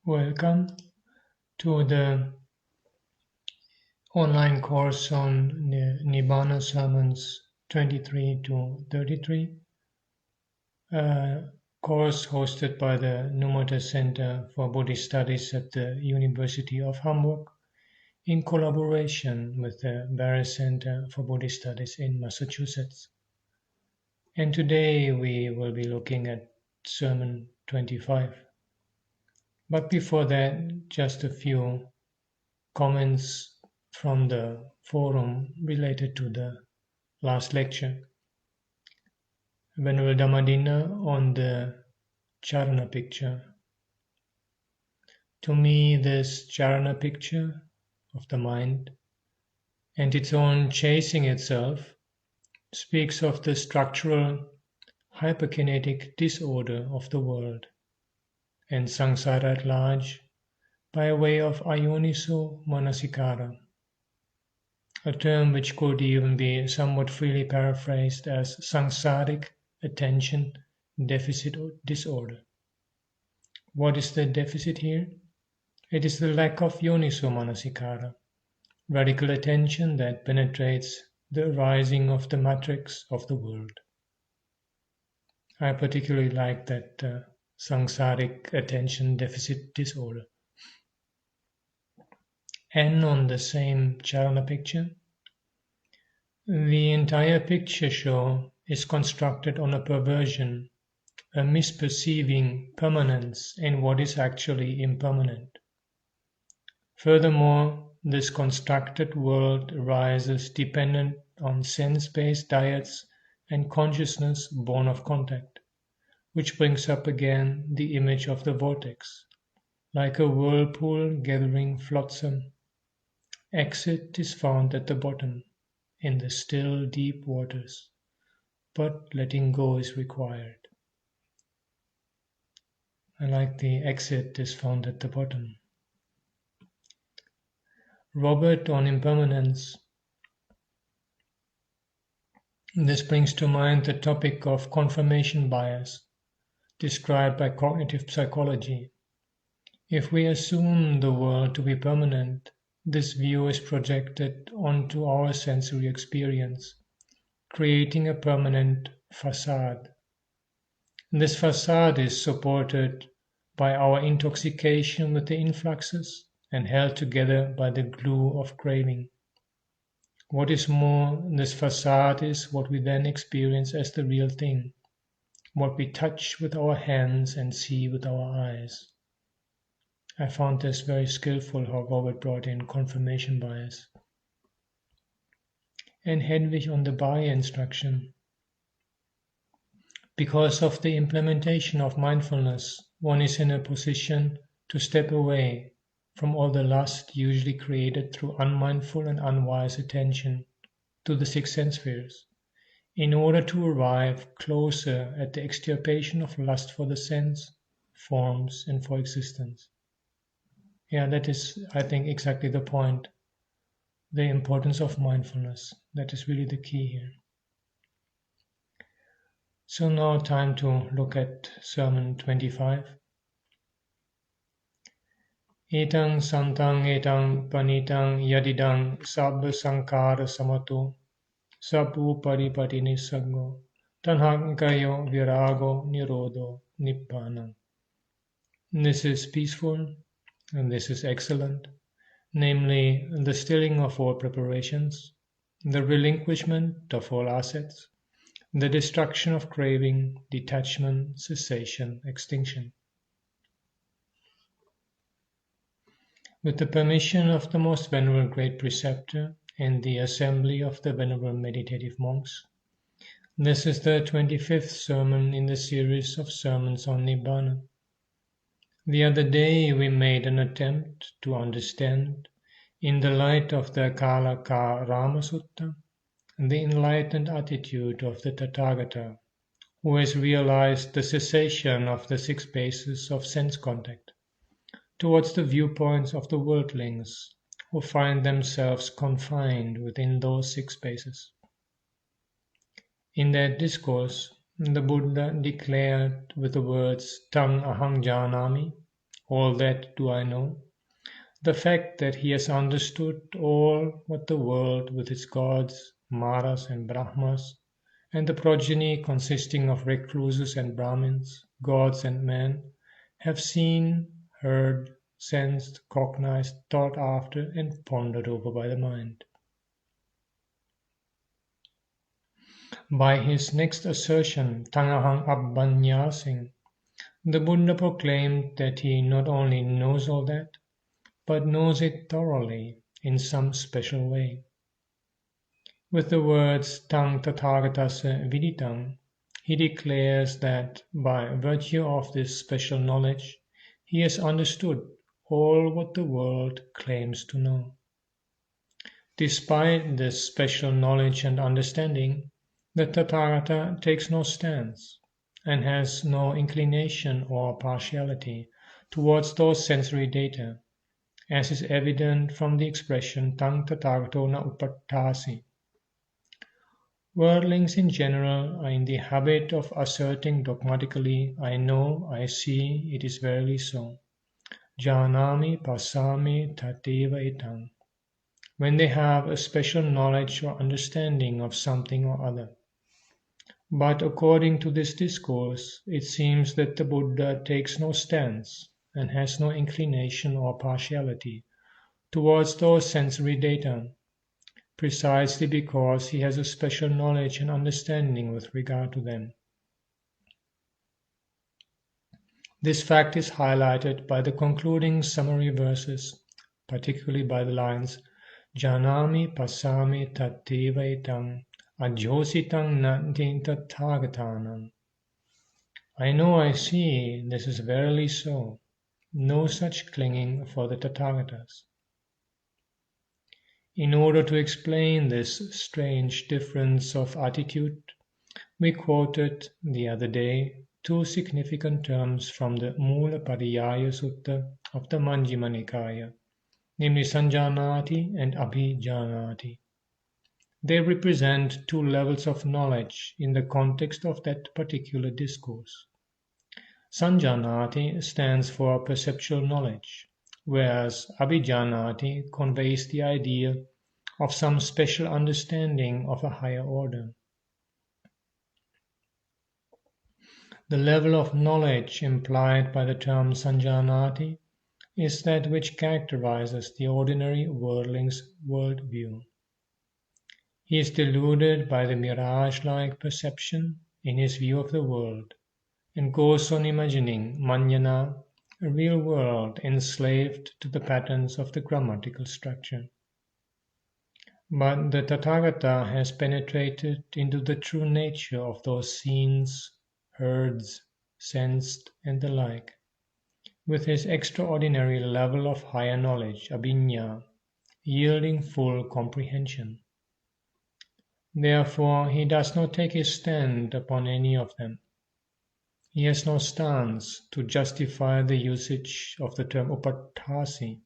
Welcome to the online course on Nibbāna Sermons 23 to 33, a course hosted by the Numata Center for Buddhist Studies at the University of Hamburg in collaboration with the Barre Center for Buddhist Studies in Massachusetts. And today we will be looking at Sermon 25. But before that, just a few comments from the forum related to the last lecture. Venerable Dhammadinna on the Charana picture. To me, this Charana picture of the mind and its own chasing itself speaks of the structural hyperkinetic disorder of the world and samsara at large by way of ayoniso manasikara, a term which could even be somewhat freely paraphrased as samsaric attention deficit disorder. What is the deficit here? It is the lack of yoniso manasikara, radical attention that penetrates the arising of the matrix of the world. I particularly like that samsaric attention deficit disorder. And on the same Charana picture, the entire picture show is constructed on a perversion, a misperceiving permanence in what is actually impermanent. Furthermore, this constructed world arises dependent on sense-based diets and consciousness born of contact, which brings up again the image of the vortex, like a whirlpool gathering flotsam. Exit is found at the bottom, in the still deep waters, but letting go is required. I like the exit is found at the bottom. Robert on impermanence. This brings to mind the topic of confirmation bias, described by cognitive psychology. If we assume the world to be permanent, this view is projected onto our sensory experience, creating a permanent facade. This facade is supported by our intoxication with the influxes and held together by the glue of craving. What is more, this facade is what we then experience as the real thing, what we touch with our hands and see with our eyes. I found this very skillful how Robert brought in confirmation bias. And Hedwig on the Barre instruction. Because of the implementation of mindfulness, one is in a position to step away from all the lust usually created through unmindful and unwise attention to the six sense spheres, in order to arrive closer at the extirpation of lust for the sense, forms, and for existence. Yeah, that is, I think, exactly the point. The importance of mindfulness. That is really the key here. So now time to look at Sermon 25. Etang santang etang panitang yadidang sabba sankara samato sabbu paripatini saggo tanhankayo virago nirodo nibbana. This is peaceful and this is excellent, namely the stilling of all preparations, the relinquishment of all assets, the destruction of craving, detachment, cessation, extinction. With the permission of the most venerable great preceptor and the assembly of the venerable meditative monks, this is the 25th sermon in the series of sermons on Nibbāna. The other day we made an attempt to understand, in the light of the Kalaka-Rama Sutta, the enlightened attitude of the Tathagata, who has realized the cessation of the six bases of sense contact, towards the viewpoints of the worldlings who find themselves confined within those six bases. In that discourse, the Buddha declared with the words Tang ahang janami, All that do I know. The fact that he has understood all what the world with its gods, Maras and Brahmas, and the progeny consisting of recluses and Brahmins, gods and men, have seen, heard, sensed, cognized, thought after, and pondered over by the mind. By his next assertion, Tangahang Abhanyasing, the Buddha proclaimed that he not only knows all that, but knows it thoroughly in some special way. With the words Tang Tathagatassa Viditang, he declares that by virtue of this special knowledge, he has understood all what the world claims to know. Despite this special knowledge and understanding, the Tathagata takes no stance and has no inclination or partiality towards those sensory data, as is evident from the expression Tang Tathagato na upattasi. Worldlings in general are in the habit of asserting dogmatically, I know, I see, it is verily so. Janami pasami tateva etang, when they have a special knowledge or understanding of something or other. But according to this discourse, it seems that the Buddha takes no stance and has no inclination or partiality towards those sensory data, precisely because he has a special knowledge and understanding with regard to them. This fact is highlighted by the concluding summary verses, particularly by the lines Janami pasami tateva etang ajhositang nantin tathagatanam. I know, I see, this is verily so. No such clinging for the Tathagatas. In order to explain this strange difference of attitude, we quoted the other day two significant terms from the Mula Pariyaya Sutta of the Majjhima Nikaya, namely Sanjanati and Abhijanati. They represent two levels of knowledge in the context of that particular discourse. Sanjanati stands for perceptual knowledge, whereas Abhijanati conveys the idea of some special understanding of a higher order. The level of knowledge implied by the term Sanjanati is that which characterizes the ordinary worldling's worldview. He is deluded by the mirage-like perception in his view of the world, and goes on imagining manjana, a real world enslaved to the patterns of the grammatical structure. But the Tathagata has penetrated into the true nature of those scenes, heards, sensed, and the like, with his extraordinary level of higher knowledge, abhiññā, yielding full comprehension. Therefore, he does not take his stand upon any of them. He has no stance to justify the usage of the term upattasi,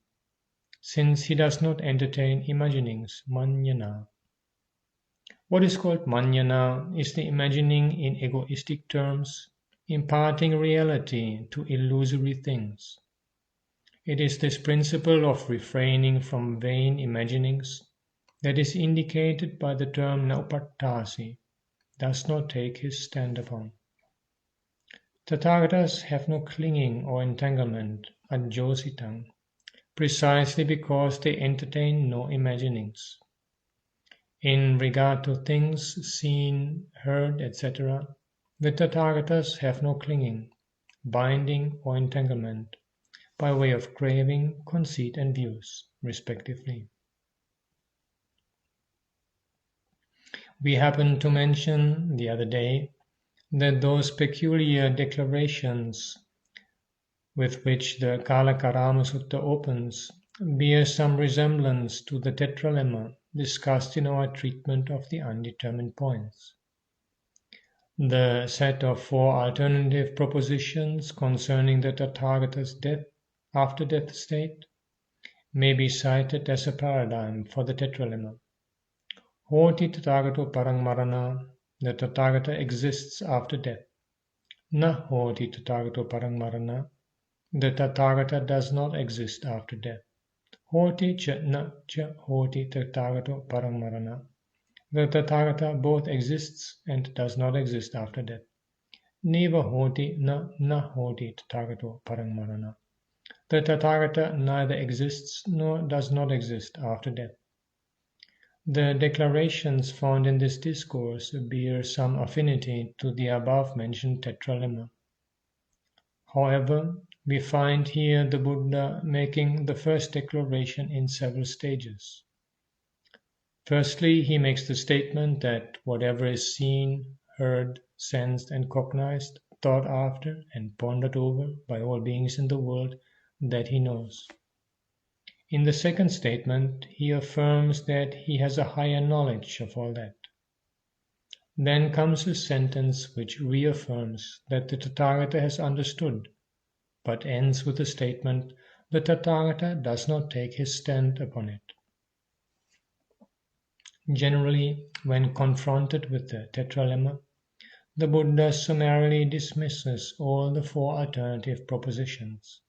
since he does not entertain imaginings, manjana. What is called manjana is the imagining in egoistic terms, imparting reality to illusory things. It is this principle of refraining from vain imaginings that is indicated by the term naupattasi, does not take his stand upon. Tathagatas have no clinging or entanglement, ajjositang, precisely because they entertain no imaginings. In regard to things seen, heard, etc., the Tathagatas have no clinging, binding, or entanglement, by way of craving, conceit, and views, respectively. We happened to mention the other day that those peculiar declarations with which the Kalakarama Sutta opens bear some resemblance to the tetralemma discussed in our treatment of the undetermined points. The set of 4 alternative propositions concerning the Tathagata's death after death state may be cited as a paradigm for the tetralemma. Hoti Tathagato Parang Marana, the Tathagata exists after death. Na Hoti Tathagato Parang Marana, The Tathagata does not exist after death. Hoti cha na cha hoti Tathagato paramarana. The Tathagata both exists and does not exist after death. Neva hoti na hoti Tathagato paramarana. The Tathagata neither exists nor does not exist after death. The declarations found in this discourse bear some affinity to the above-mentioned tetralemma. However, we find here the Buddha making the first declaration in several stages. Firstly, he makes the statement that whatever is seen, heard, sensed, and cognized, thought after, and pondered over by all beings in the world, that he knows. In the second statement, he affirms that he has a higher knowledge of all that. Then comes a sentence which reaffirms that the Tathagata has understood, but ends with the statement, the Tathagata does not take his stand upon it. Generally, when confronted with the tetralemma, the Buddha summarily dismisses all the four alternative propositions.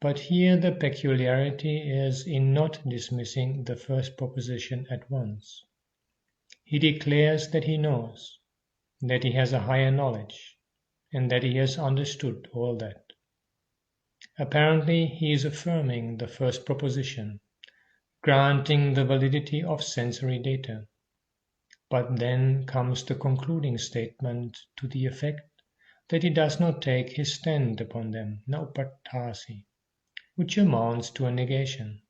But here the peculiarity is in not dismissing the first proposition at once. He declares that he knows, that he has a higher knowledge, and that he has understood all that. Apparently he is affirming the first proposition, granting the validity of sensory data. But then comes the concluding statement to the effect that he does not take his stand upon them, na upaṭṭhāsi, which amounts to a negation.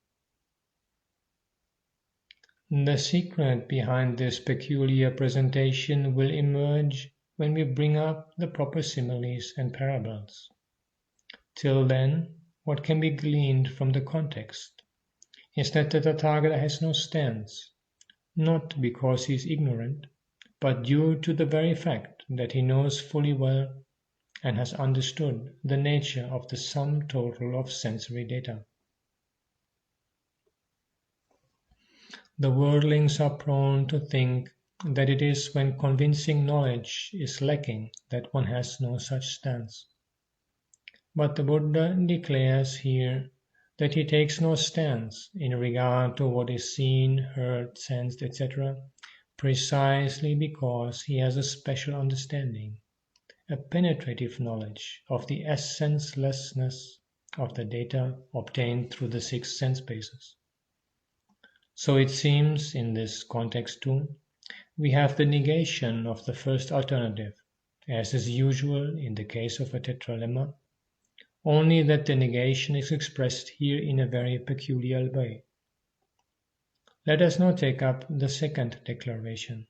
The secret behind this peculiar presentation will emerge when we bring up the proper similes and parables. Till then, what can be gleaned from the context is that the Tathagata has no stance, not because he is ignorant, but due to the very fact that he knows fully well and has understood the nature of the sum total of sensory data. The worldlings are prone to think that it is when convincing knowledge is lacking that one has no such stance. But the Buddha declares here that he takes no stance in regard to what is seen, heard, sensed, etc., precisely because he has a special understanding, a penetrative knowledge of the essencelessness of the data obtained through the six sense bases. So it seems in this context too, we have the negation of the first alternative, as is usual in the case of a tetralemma, only that the negation is expressed here in a very peculiar way. Let us now take up the second declaration.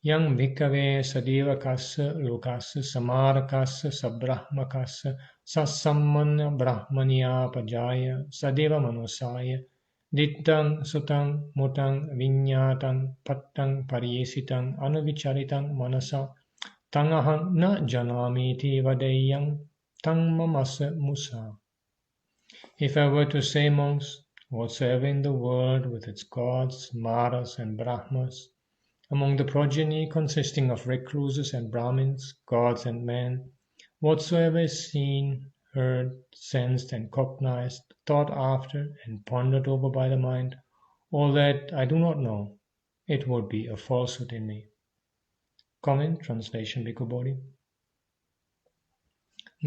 Yang bhikkhave sadevakassa lokassa samarakassa sabrahmakassa sasammanna brahmaniya pajaya sadeva manusaya dittang sutang mutang viññātang pattang pariyesitang anuvicharitang manasa tangahang na janamiti vadeyang tang mamasa musa. If I were to say, monks, whatsoever in the world with its gods, maras and brahmas, among the progeny consisting of recluses and brahmins, gods and men, whatsoever is seen, heard, sensed and cognized, thought after and pondered over by the mind, all that I do not know, it would be a falsehood in me. Comment, translation, Bhikkhu Bodhi.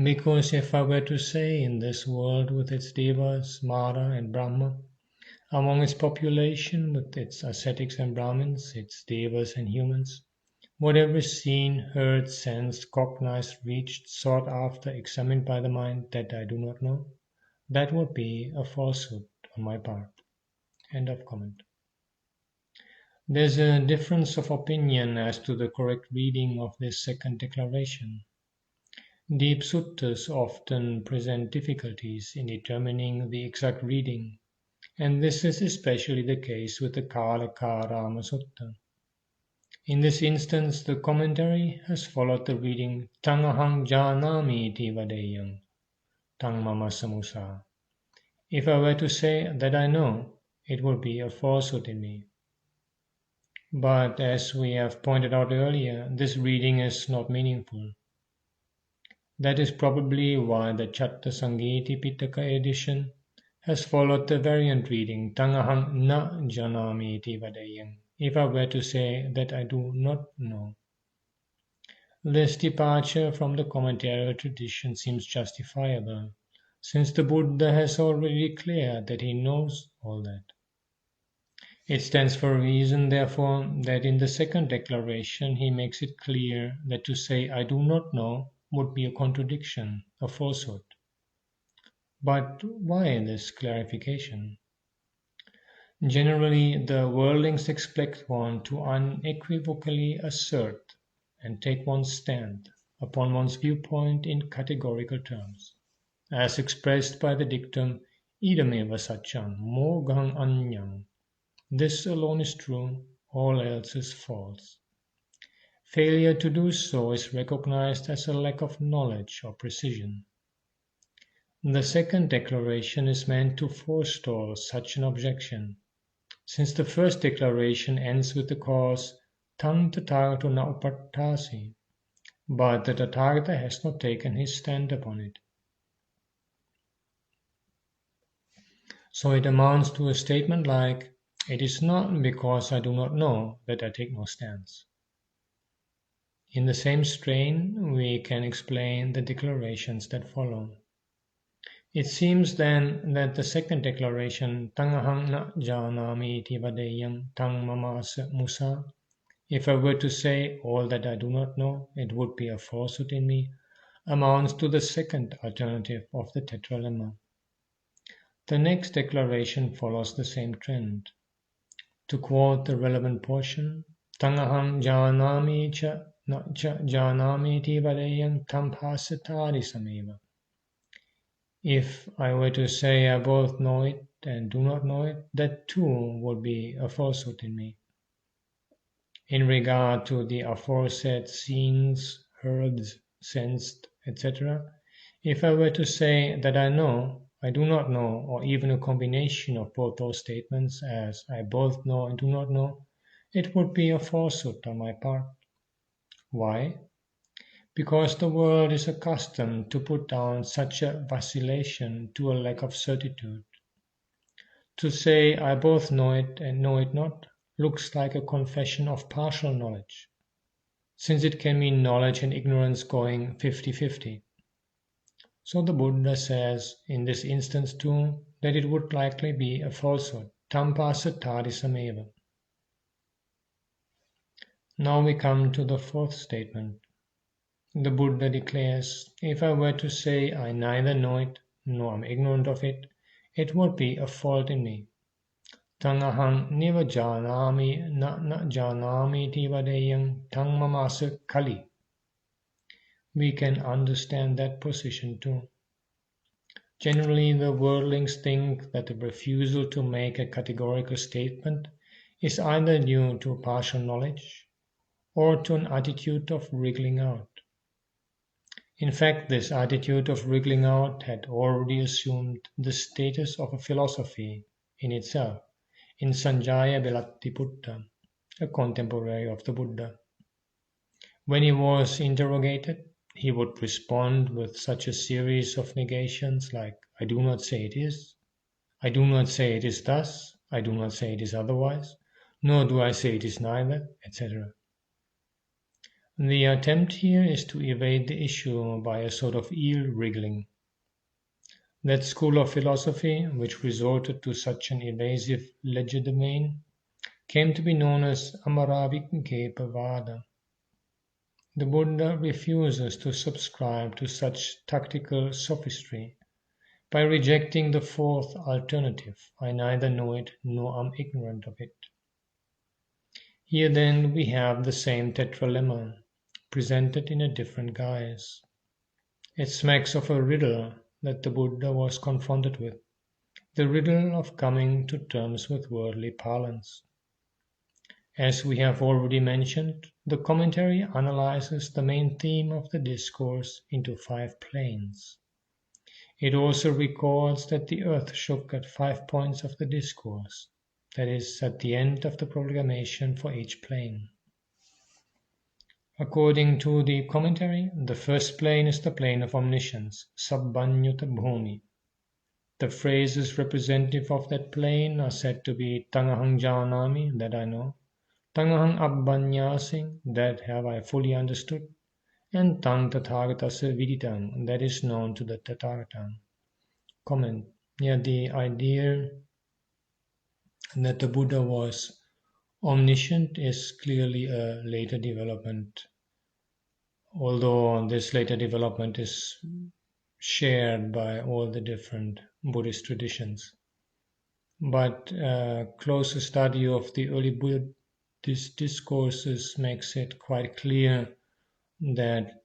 Because if I were to say in this world with its devas, mara and brahma, among its population with its ascetics and brahmins, its devas and humans, whatever is seen, heard, sensed, cognized, reached, sought after, examined by the mind that I do not know, that would be a falsehood on my part. End of comment. There's a difference of opinion as to the correct reading of this second declaration. Deep suttas often present difficulties in determining the exact reading, and this is especially the case with the Kālakārāma Sutta. In this instance, the commentary has followed the reading Tangahang Janami iti vadeyang, Tang Mama Samusa. If I were to say that I know, it would be a falsehood in me. But as we have pointed out earlier, this reading is not meaningful. That is probably why the Chatta Sangiti Pitaka edition has followed the variant reading Tangahang na janami iti vadayang, if I were to say that I do not know. This departure from the commentarial tradition seems justifiable, since the Buddha has already declared that he knows all that. It stands for a reason, therefore, that in the second declaration he makes it clear that to say I do not know would be a contradiction, a falsehood. But why this clarification? Generally, the worldlings expect one to unequivocally assert and take one's stand upon one's viewpoint in categorical terms, as expressed by the dictum idameva satyam moghang anyang. This alone is true, all else is false. Failure to do so is recognized as a lack of knowledge or precision. The second declaration is meant to forestall such an objection, since the first declaration ends with the clause Tang Tathagata na upattasi, but the Tathagata has not taken his stand upon it. So it amounts to a statement like, it is not because I do not know that I take no stance. In the same strain, we can explain the declarations that follow. It seems then that the second declaration, Tangahang na janami iti vadayam tang mamasa musa, if I were to say all that I do not know, it would be a falsehood in me, amounts to the second alternative of the tetralemma. The next declaration follows the same trend. To quote the relevant portion, Tangahang janami cha na cha janami iti vadayam tam pasatari sameva. If I were to say I both know it and do not know it, that too would be a falsehood in me. In regard to the aforesaid scenes, heard, sensed, etc., if I were to say that I know, I do not know, or even a combination of both those statements as I both know and do not know, it would be a falsehood on my part. Why? Because the world is accustomed to put down such a vacillation to a lack of certitude. To say I both know it and know it not looks like a confession of partial knowledge, since it can mean knowledge and ignorance going 50-50. So the Buddha says in this instance too that it would likely be a falsehood, tampasatari sameva. Now we come to the fourth statement. The Buddha declares, if I were to say I neither know it nor am ignorant of it, it would be a fault in me. Tangahang niva janami na janami tivadeyang tang mamasa kali. We can understand that position too. Generally, the worldlings think that the refusal to make a categorical statement is either due to partial knowledge or to an attitude of wriggling out. In fact, this attitude of wriggling out had already assumed the status of a philosophy in itself in Sanjaya Velatiputta, a contemporary of the Buddha. When he was interrogated, he would respond with such a series of negations like, I do not say it is, I do not say it is thus, I do not say it is otherwise, nor do I say it is neither, etc. The attempt here is to evade the issue by a sort of eel wriggling. That school of philosophy, which resorted to such an evasive legerdemain, came to be known as Amaravikepavada. The Buddha refuses to subscribe to such tactical sophistry by rejecting the fourth alternative, I neither know it nor am ignorant of it. Here then we have the same tetralemma, presented in a different guise. It smacks of a riddle that the Buddha was confronted with, the riddle of coming to terms with worldly parlance. As we have already mentioned, the commentary analyzes the main theme of the discourse into 5 planes. It also records that the earth shook at 5 points of the discourse, that is, at the end of the proclamation for each plane. According to the commentary, the first plane is the plane of omniscience, Sabbanyuta Bhumi. The phrases representative of that plane are said to be Tangahang Janami, that I know, Tangahang Abbanyasing, that have I fully understood, and Tang Tathagatasa Viditang, that is known to the Tathagata. Comment. Yeah, the idea that the Buddha was omniscient is clearly a later development, although this later development is shared by all the different Buddhist traditions. But closer study of the early Buddhist discourses makes it quite clear that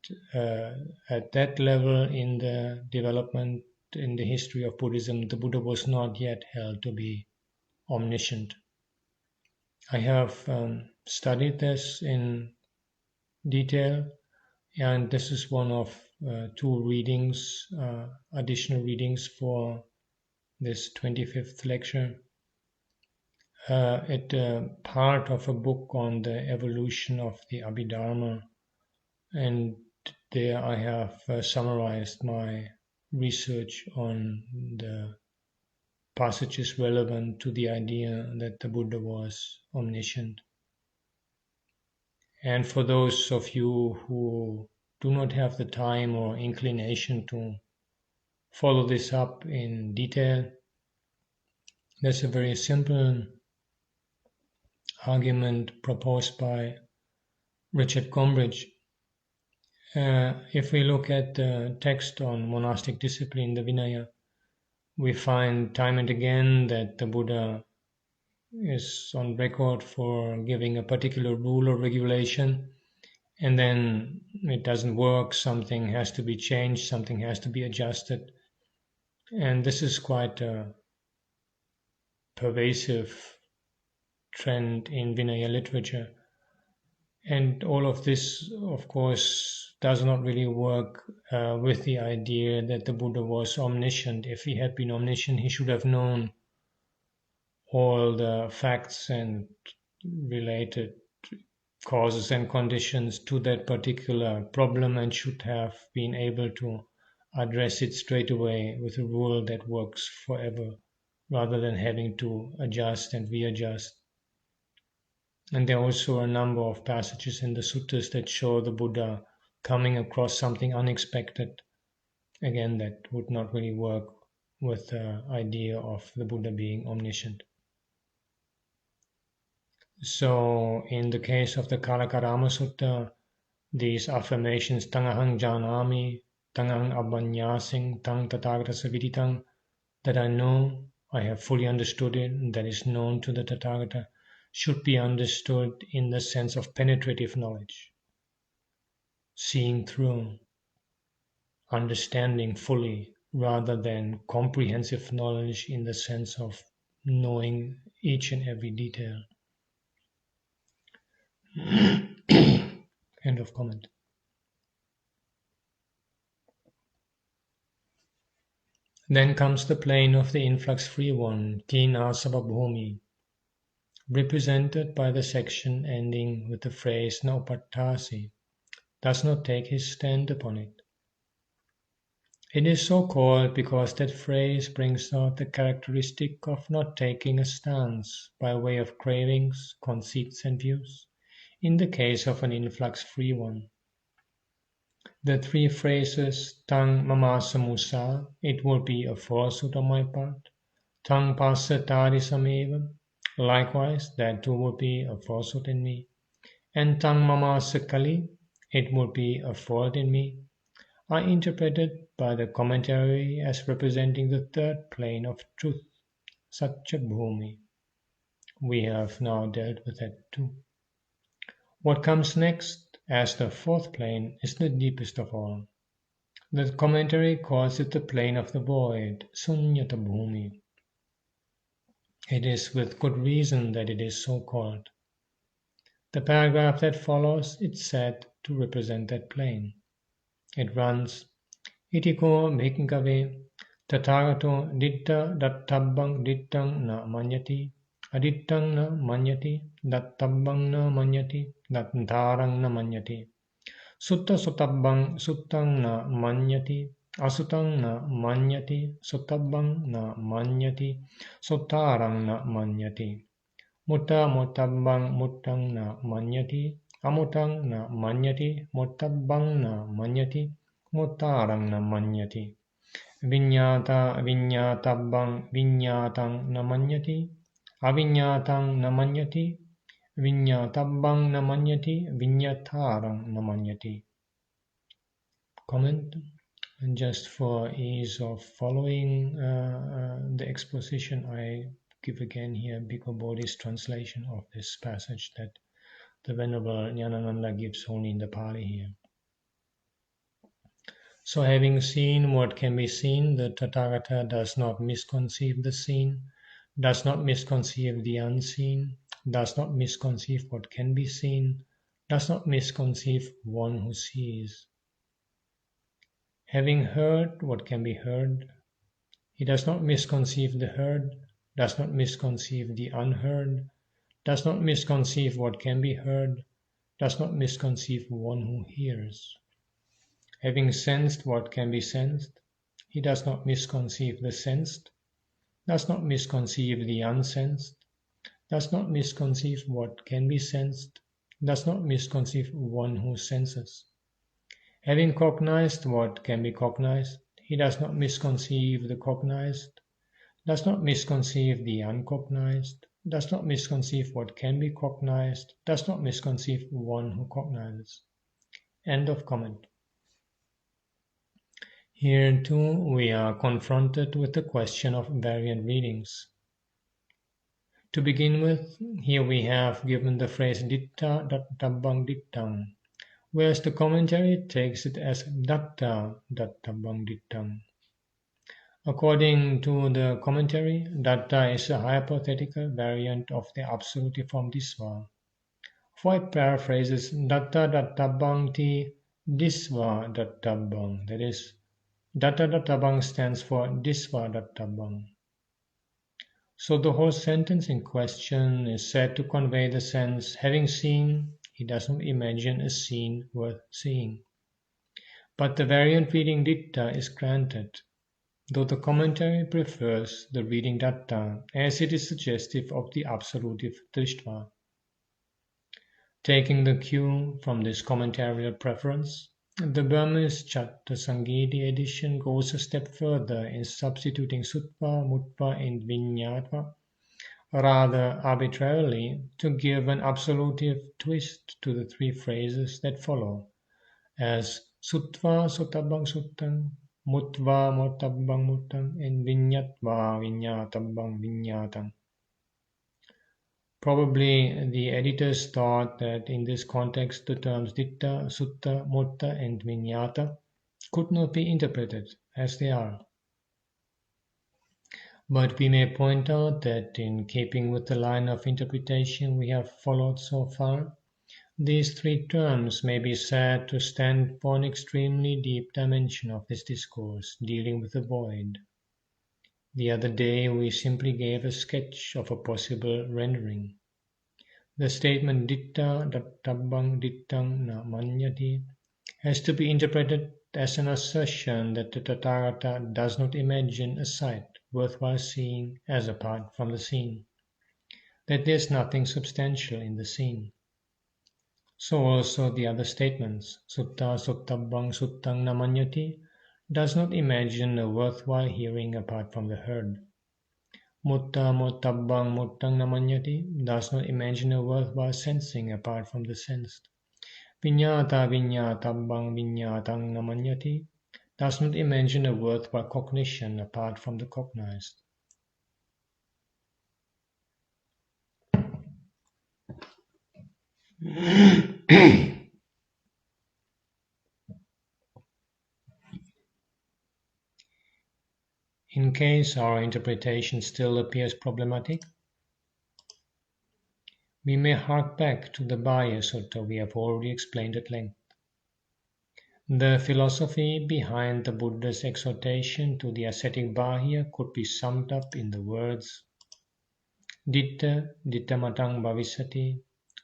at that level in the development in the history of Buddhism, the Buddha was not yet held to be omniscient. I have studied this in detail, and this is one of two readings, additional readings for this 25th lecture. It's part of a book on the evolution of the Abhidharma, and there I have summarized my research on the passages relevant to the idea that the Buddha was omniscient. And for those of you who do not have the time or inclination to follow this up in detail, there's a very simple argument proposed by Richard Gombrich. If we look at the text on monastic discipline, the Vinaya, we find time and again that the Buddha is on record for giving a particular rule or regulation, and then it doesn't work, something has to be changed, something has to be adjusted. And this is quite a pervasive trend in Vinaya literature. And all of this, of course, does not really work with the idea that the Buddha was omniscient. If he had been omniscient, he should have known all the facts and related causes and conditions to that particular problem and should have been able to address it straight away with a rule that works forever, rather than having to adjust and readjust. And there are also a number of passages in the suttas that show the Buddha coming across something unexpected. Again, that would not really work with the idea of the Buddha being omniscient. So, in the case of the Kalakarama Sutta, these affirmations, Tangahang Janami, Tangahang Abhanyasing, Tang Tathagata Saviditang, that I know, I have fully understood it, that is known to the Tathagata, should be understood in the sense of penetrative knowledge, seeing through, understanding fully, rather than comprehensive knowledge in the sense of knowing each and every detail. End of comment. Then comes the plane of the influx-free one, Kina Sababhumi, represented by the section ending with the phrase Naupattasi, does not take his stand upon it. It is so called because that phrase brings out the characteristic of not taking a stance by way of cravings, conceits and views, in the case of an influx-free one. The three phrases, Tang Mamasa Musa, it will be a falsehood on my part, Tang Passa Tarisameva, likewise, that too will be a falsehood in me, and Tang Mamasa Kali, it will be a fault in me, are interpreted by the commentary as representing the third plane of truth, Satya Bhumi. We have now dealt with that too. What comes next, as the fourth plane, is the deepest of all. The commentary calls it the plane of the void, Sunyata Bhumi. It is with good reason that it is so called. The paragraph that follows is said to represent that plane. It runs, Itiko bhikkhave tathagato ditta dattabbang dittang na manyati, adittang na manyati, dattabbang na manyati, dattarang na manyati, Sutta sotabbang suttang na manyati, asutang na manyati, sotabbang na manyati, sotarang na manyati. Mutta motabbang muttang na manyati, amutang na manyati, motabbang na manyati, muttarang na manyati. Viññāta viññātabbang viññātang na manyati, aviññātang na manyati, viññātabbang na manyati, viññattarang na manyati. Comment? And just for ease of following the exposition, I give again here Bhikkhu Bodhi's translation of this passage that the Venerable Ñāṇananda gives only in the Pali here. So having seen what can be seen, the Tathagata does not misconceive the seen, does not misconceive the unseen, does not misconceive what can be seen, does not misconceive one who sees. Having heard what can be heard, he does not misconceive the heard, does not misconceive the unheard, does not misconceive what can be heard, does not misconceive one who hears. Having sensed what can be sensed, he does not misconceive the sensed, does not misconceive the unsensed, does not misconceive what can be sensed, does not misconceive one who senses. Having cognized what can be cognized, he does not misconceive the cognized, does not misconceive the uncognized, does not misconceive what can be cognized, does not misconceive one who cognizes. End of comment. Here too we are confronted with the question of variant readings. To begin with, here we have given the phrase ditta dattabbang dittang, whereas the commentary takes it as datta dattabbang dittang. According to the commentary, datta is a hypothetical variant of the absolute form disva. For it paraphrases datta dattabbang ti disva dattabbang, that is, datta dattabbang stands for disva dattabbang. So the whole sentence in question is said to convey the sense, having seen, he does not imagine a scene worth seeing. But the variant reading ditta is granted, though the commentary prefers the reading datta, as it is suggestive of the absolutive drishtva. Taking the cue from this commentarial preference, the Burmese Chatta Sangiti edition goes a step further in substituting Suttva, Muttva and Viññātva, rather arbitrarily, to give an absolutive twist to the three phrases that follow, as Suttva Suttabbang Suttang, Muttva Mottabbang Muttang, and Viññatva Viññātabbang Viññātang. Probably the editors thought that in this context the terms ditta, sutta, mutta and viññāta could not be interpreted as they are. But we may point out that in keeping with the line of interpretation we have followed so far, these three terms may be said to stand for an extremely deep dimension of this discourse dealing with the void. The other day we simply gave a sketch of a possible rendering. The statement ditta dattabbang dittang na manyati has to be interpreted as an assertion that the Tathagata does not imagine a sight worthwhile seeing as apart from the seen, that there is nothing substantial in the seen. So also the other statements, sutta suttabbang suttang na manyati, does not imagine a worthwhile hearing apart from the heard. Mutta mottabbang muttang na manyati does not imagine a worthwhile sensing apart from the sensed. Viññāta viññātabbang viññātang na manyati does not imagine a worthwhile cognition apart from the cognized. In case our interpretation still appears problematic, we may hark back to the Barre Sutta we have already explained at length. The philosophy behind the Buddha's exhortation to the ascetic Bahya could be summed up in the words ditta dittamatang bhavisati,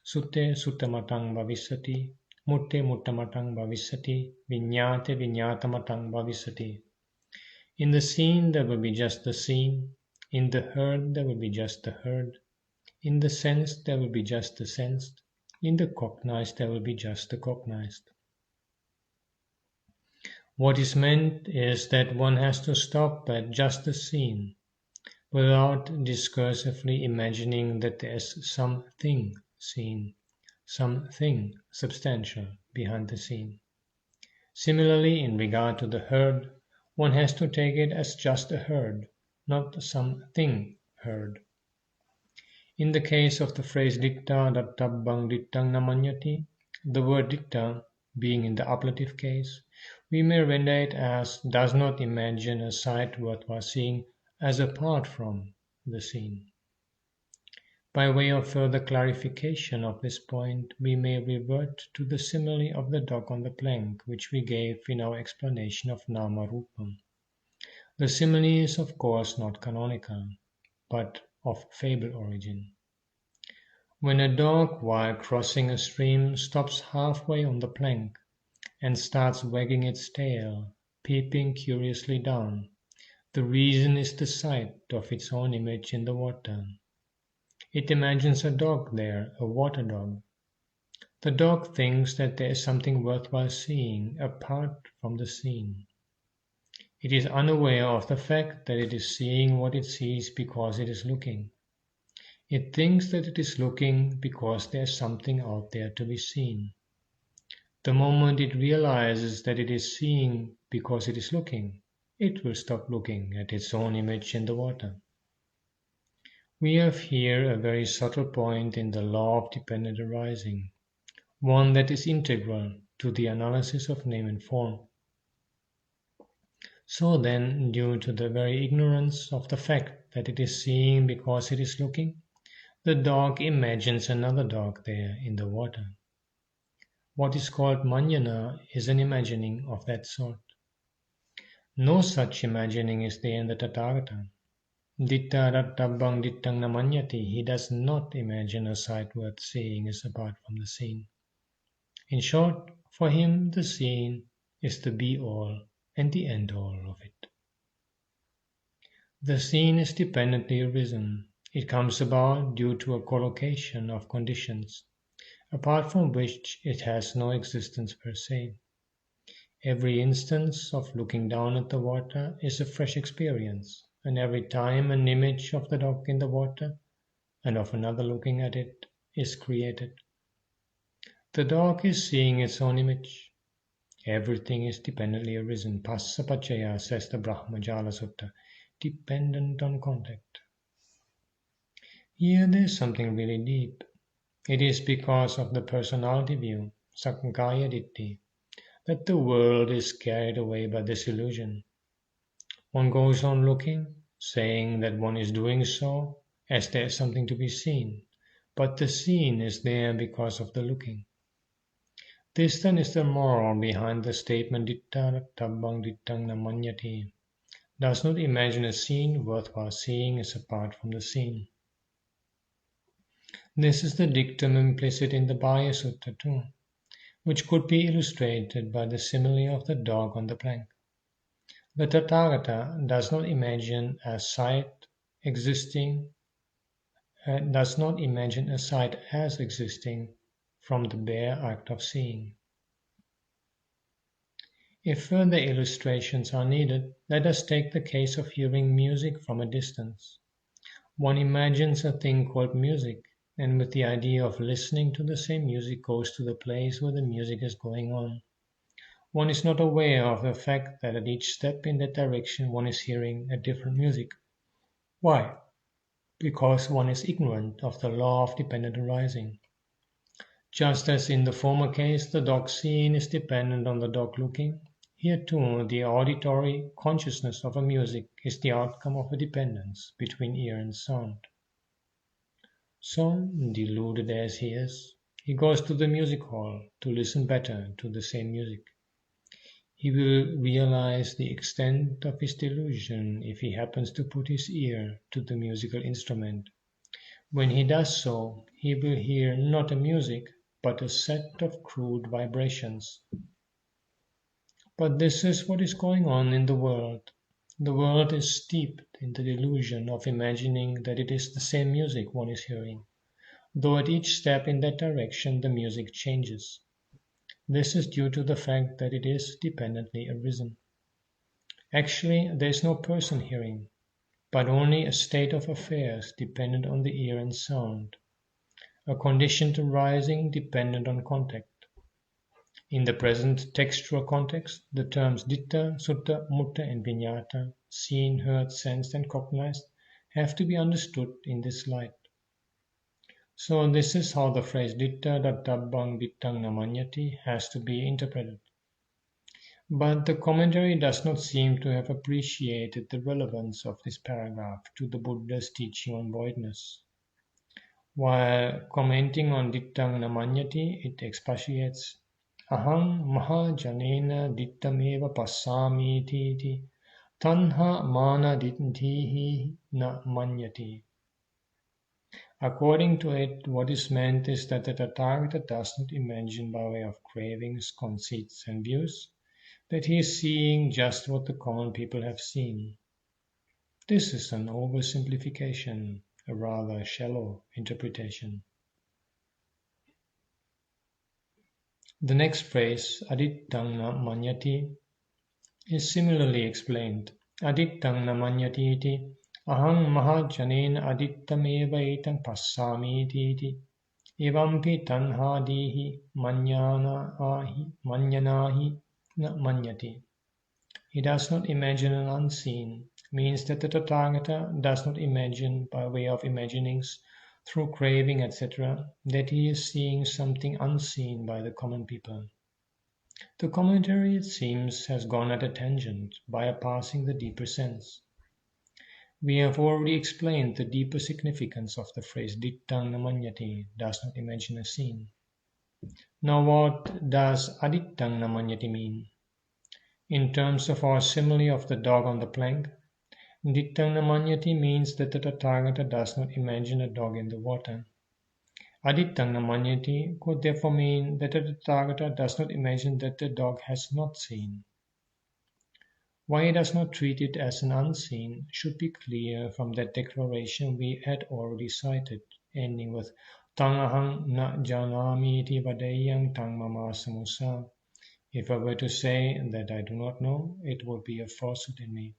sutte suttamatang bhavisati, Mutte muttamatang bhavisati, viññāte viññātamatang bhavisati. In the seen there will be just the seen, in the heard there will be just the heard, in the sensed there will be just the sensed, in the cognized there will be just the cognized. What is meant is that one has to stop at just the seen, without discursively imagining that there is something seen, something substantial behind the seen. Similarly, in regard to the heard, one has to take it as just a heard, not something heard. In the case of the phrase ditta dattabbang dittang namanyati, the word ditta being in the ablative case, we may render it as does not imagine a sight worthwhile seeing as apart from the seen. By way of further clarification of this point, we may revert to the simile of the dog on the plank which we gave in our explanation of nama rupam. The simile is of course not canonical, but of fable origin. When a dog, while crossing a stream, stops halfway on the plank and starts wagging its tail, peeping curiously down, the reason is the sight of its own image in the water. It imagines a dog there, a water dog. The dog thinks that there is something worthwhile seeing apart from the seen. It is unaware of the fact that it is seeing what it sees because it is looking. It thinks that it is looking because there is something out there to be seen. The moment it realizes that it is seeing because it is looking, it will stop looking at its own image in the water. We have here a very subtle point in the law of dependent arising, one that is integral to the analysis of name and form. So then, due to the very ignorance of the fact that it is seeing because it is looking, the dog imagines another dog there in the water. What is called manjana is an imagining of that sort. No such imagining is there in the Tathagata. Ditta dattabbang dittang namanyati, he does not imagine a sight worth seeing is apart from the seen. In short, for him the seen is the be-all and the end-all of it. The seen is dependently arisen. It comes about due to a collocation of conditions, apart from which it has no existence per se. Every instance of looking down at the water is a fresh experience, and every time an image of the dog in the water, and of another looking at it, is created. The dog is seeing its own image. Everything is dependently arisen. Passa paccaya, says the Brahmajala Sutta, dependent on contact. Here there is something really deep. It is because of the personality view, Sankaya Ditti, that the world is carried away by this illusion. One goes on looking, saying that one is doing so, as there is something to be seen, but the seen is there because of the looking. This then is the moral behind the statement ditta dattabbang dittang namanyati. Does not imagine a scene worthwhile seeing is apart from the seen. This is the dictum implicit in the Barre Center too, which could be illustrated by the simile of the dog on the plank. The Tathagata does not imagine a sight existing, does not imagine a sight as existing from the bare act of seeing. If further illustrations are needed, let us take the case of hearing music from a distance. One imagines a thing called music, and with the idea of listening to the same music goes to the place where the music is going on. One is not aware of the fact that at each step in that direction one is hearing a different music. Why? Because one is ignorant of the law of dependent arising. Just as in the former case the dog seen is dependent on the dog looking, here too the auditory consciousness of a music is the outcome of a dependence between ear and sound. So, deluded as he is, he goes to the music hall to listen better to the same music. He will realize the extent of his delusion if he happens to put his ear to the musical instrument. When he does so, he will hear not a music, but a set of crude vibrations. But this is what is going on in the world. The world is steeped in the delusion of imagining that it is the same music one is hearing, though at each step in that direction the music changes. This is due to the fact that it is dependently arisen. Actually, there is no person hearing, but only a state of affairs dependent on the ear and sound, a conditioned arising dependent on contact. In the present textual context, the terms ditta, sutta, mutta, and viññāta, seen, heard, sensed, and cognized, have to be understood in this light. So this is how the phrase ditta dattabbang dittang namannyati has to be interpreted. But the commentary does not seem to have appreciated the relevance of this paragraph to the Buddha's teaching on voidness. While commenting on dittang namannyati, it expatiates, ahang mahajanena dittameva passamiti tanha mana dittihi na manyati. According to it, what is meant is that the Tathagata does not imagine by way of cravings, conceits, and views, that he is seeing just what the common people have seen. This is an oversimplification, a rather shallow interpretation. The next phrase, adittang na manyati, is similarly explained. Adittang na manyati iti ahang mahajanena adittameva etang passami iti evampi tanhadihi manyanahi na manyati. He does not imagine an unseen, means that the Tathagata does not imagine by way of imaginings, through craving, etc., that he is seeing something unseen by the common people. The commentary, it seems, has gone at a tangent, bypassing the deeper sense. We have already explained the deeper significance of the phrase dittang namanyati, does not imagine a scene. Now what does adittang namanyati mean? In terms of our simile of the dog on the plank, dittang namanyati means that the Tathagata does not imagine a dog in the water. Adittang namanyati could therefore mean that the Tathagata does not imagine that the dog has not seen. Why he does not treat it as an unseen should be clear from that declaration we had already cited, ending with tang ahang na janami iti vadeyang tang mama samusa. If I were to say that I do not know, it would be a falsehood in me.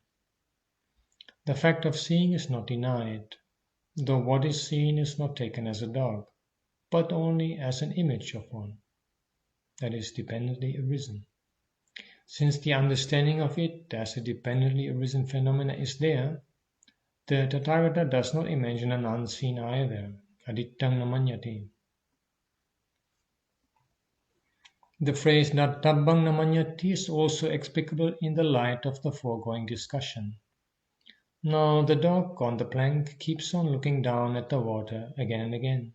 The fact of seeing is not denied, though what is seen is not taken as a dog, but only as an image of one, that is dependently arisen. Since the understanding of it as a dependently arisen phenomena is there, the Tathagata does not imagine an unseen either, adittang namanyati. The phrase dattabbang namanyati is also explicable in the light of the foregoing discussion. Now the dog on the plank keeps on looking down at the water again and again,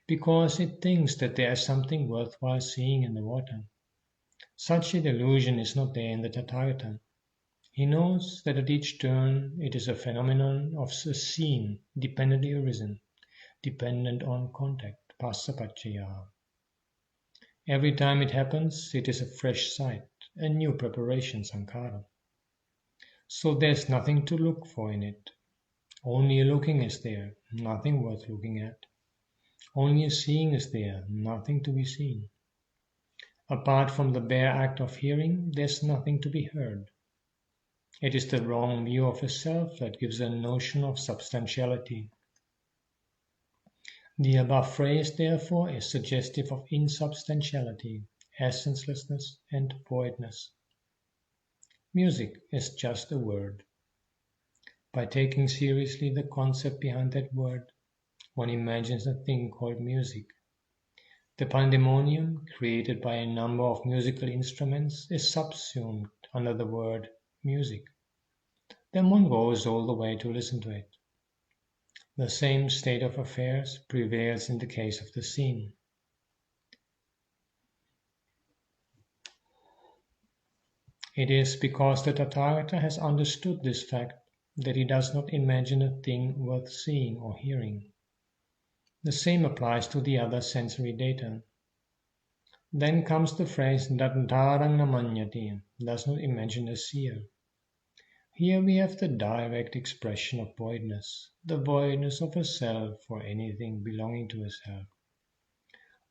because it thinks that there is something worthwhile seeing in the water. Such a delusion is not there in the Tathagata. He knows that at each turn it is a phenomenon of a scene dependently arisen, dependent on contact, passapaccaya. Every time it happens, it is a fresh sight, a new preparation, sankhara. So there's nothing to look for in it. Only a looking is there, nothing worth looking at. Only a seeing is there, nothing to be seen. Apart from the bare act of hearing, there's nothing to be heard. It is the wrong view of a self that gives a notion of substantiality. The above phrase, therefore, is suggestive of insubstantiality, essencelessness, and voidness. Music is just a word. By taking seriously the concept behind that word, one imagines a thing called music. The pandemonium, created by a number of musical instruments, is subsumed under the word music. Then one goes all the way to listen to it. The same state of affairs prevails in the case of the scene. It is because the Tathagata has understood this fact that he does not imagine a thing worth seeing or hearing. The same applies to the other sensory data. Then comes the phrase Datarang Namanyati, does not imagine a seer. Here we have the direct expression of voidness, the voidness of a self or anything belonging to a self.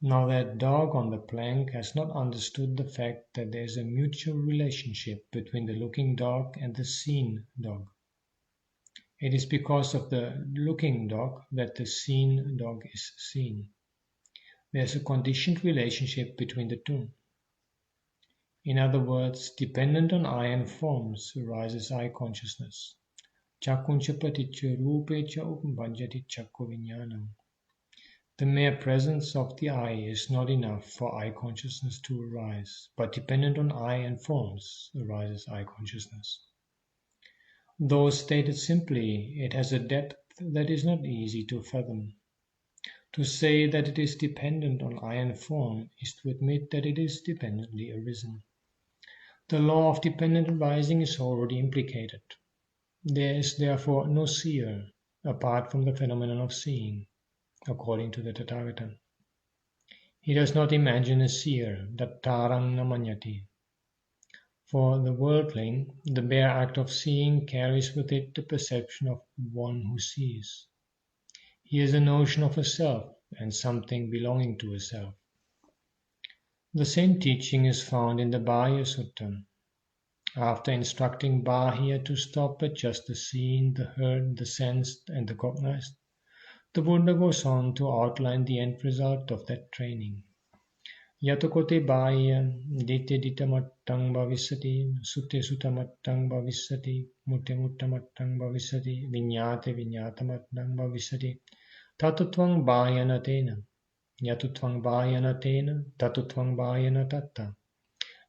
Now that dog on the plank has not understood the fact that there is a mutual relationship between the looking dog and the seen dog. It is because of the looking dog that the seen dog is seen. There is a conditioned relationship between the two. In other words, dependent on I and forms arises I consciousness. Chakkuncha paticca rupecha upabhajati chakku viññānam. The mere presence of the I is not enough for I consciousness to arise, but dependent on I and forms arises I consciousness. Though stated simply, it has a depth that is not easy to fathom. To say that it is dependent on I and form is to admit that it is dependently arisen. The law of dependent arising is already implicated. There is therefore no seer, apart from the phenomenon of seeing, according to the Tathagata. He does not imagine a seer, Datarang Namanyati. For the worldling, the bare act of seeing carries with it the perception of one who sees. He has a notion of a self and something belonging to a self. The same teaching is found in the Barre Center. After instructing Bahya to stop at just the seen, the heard, the sensed, and the cognized, the Buddha goes on to outline the end result of that training. Yatakote Bahya, Dite Ditamattang Bhavisati, Sute Sutamattang Bhavisati, Mute Muttamattang Bhavisati, Viññāte Viññātamattang Bhavisati, Tatutvang Bhayana Tena, Yatutvang Bhayana Tena, Tatutvang Bhayana Tatta.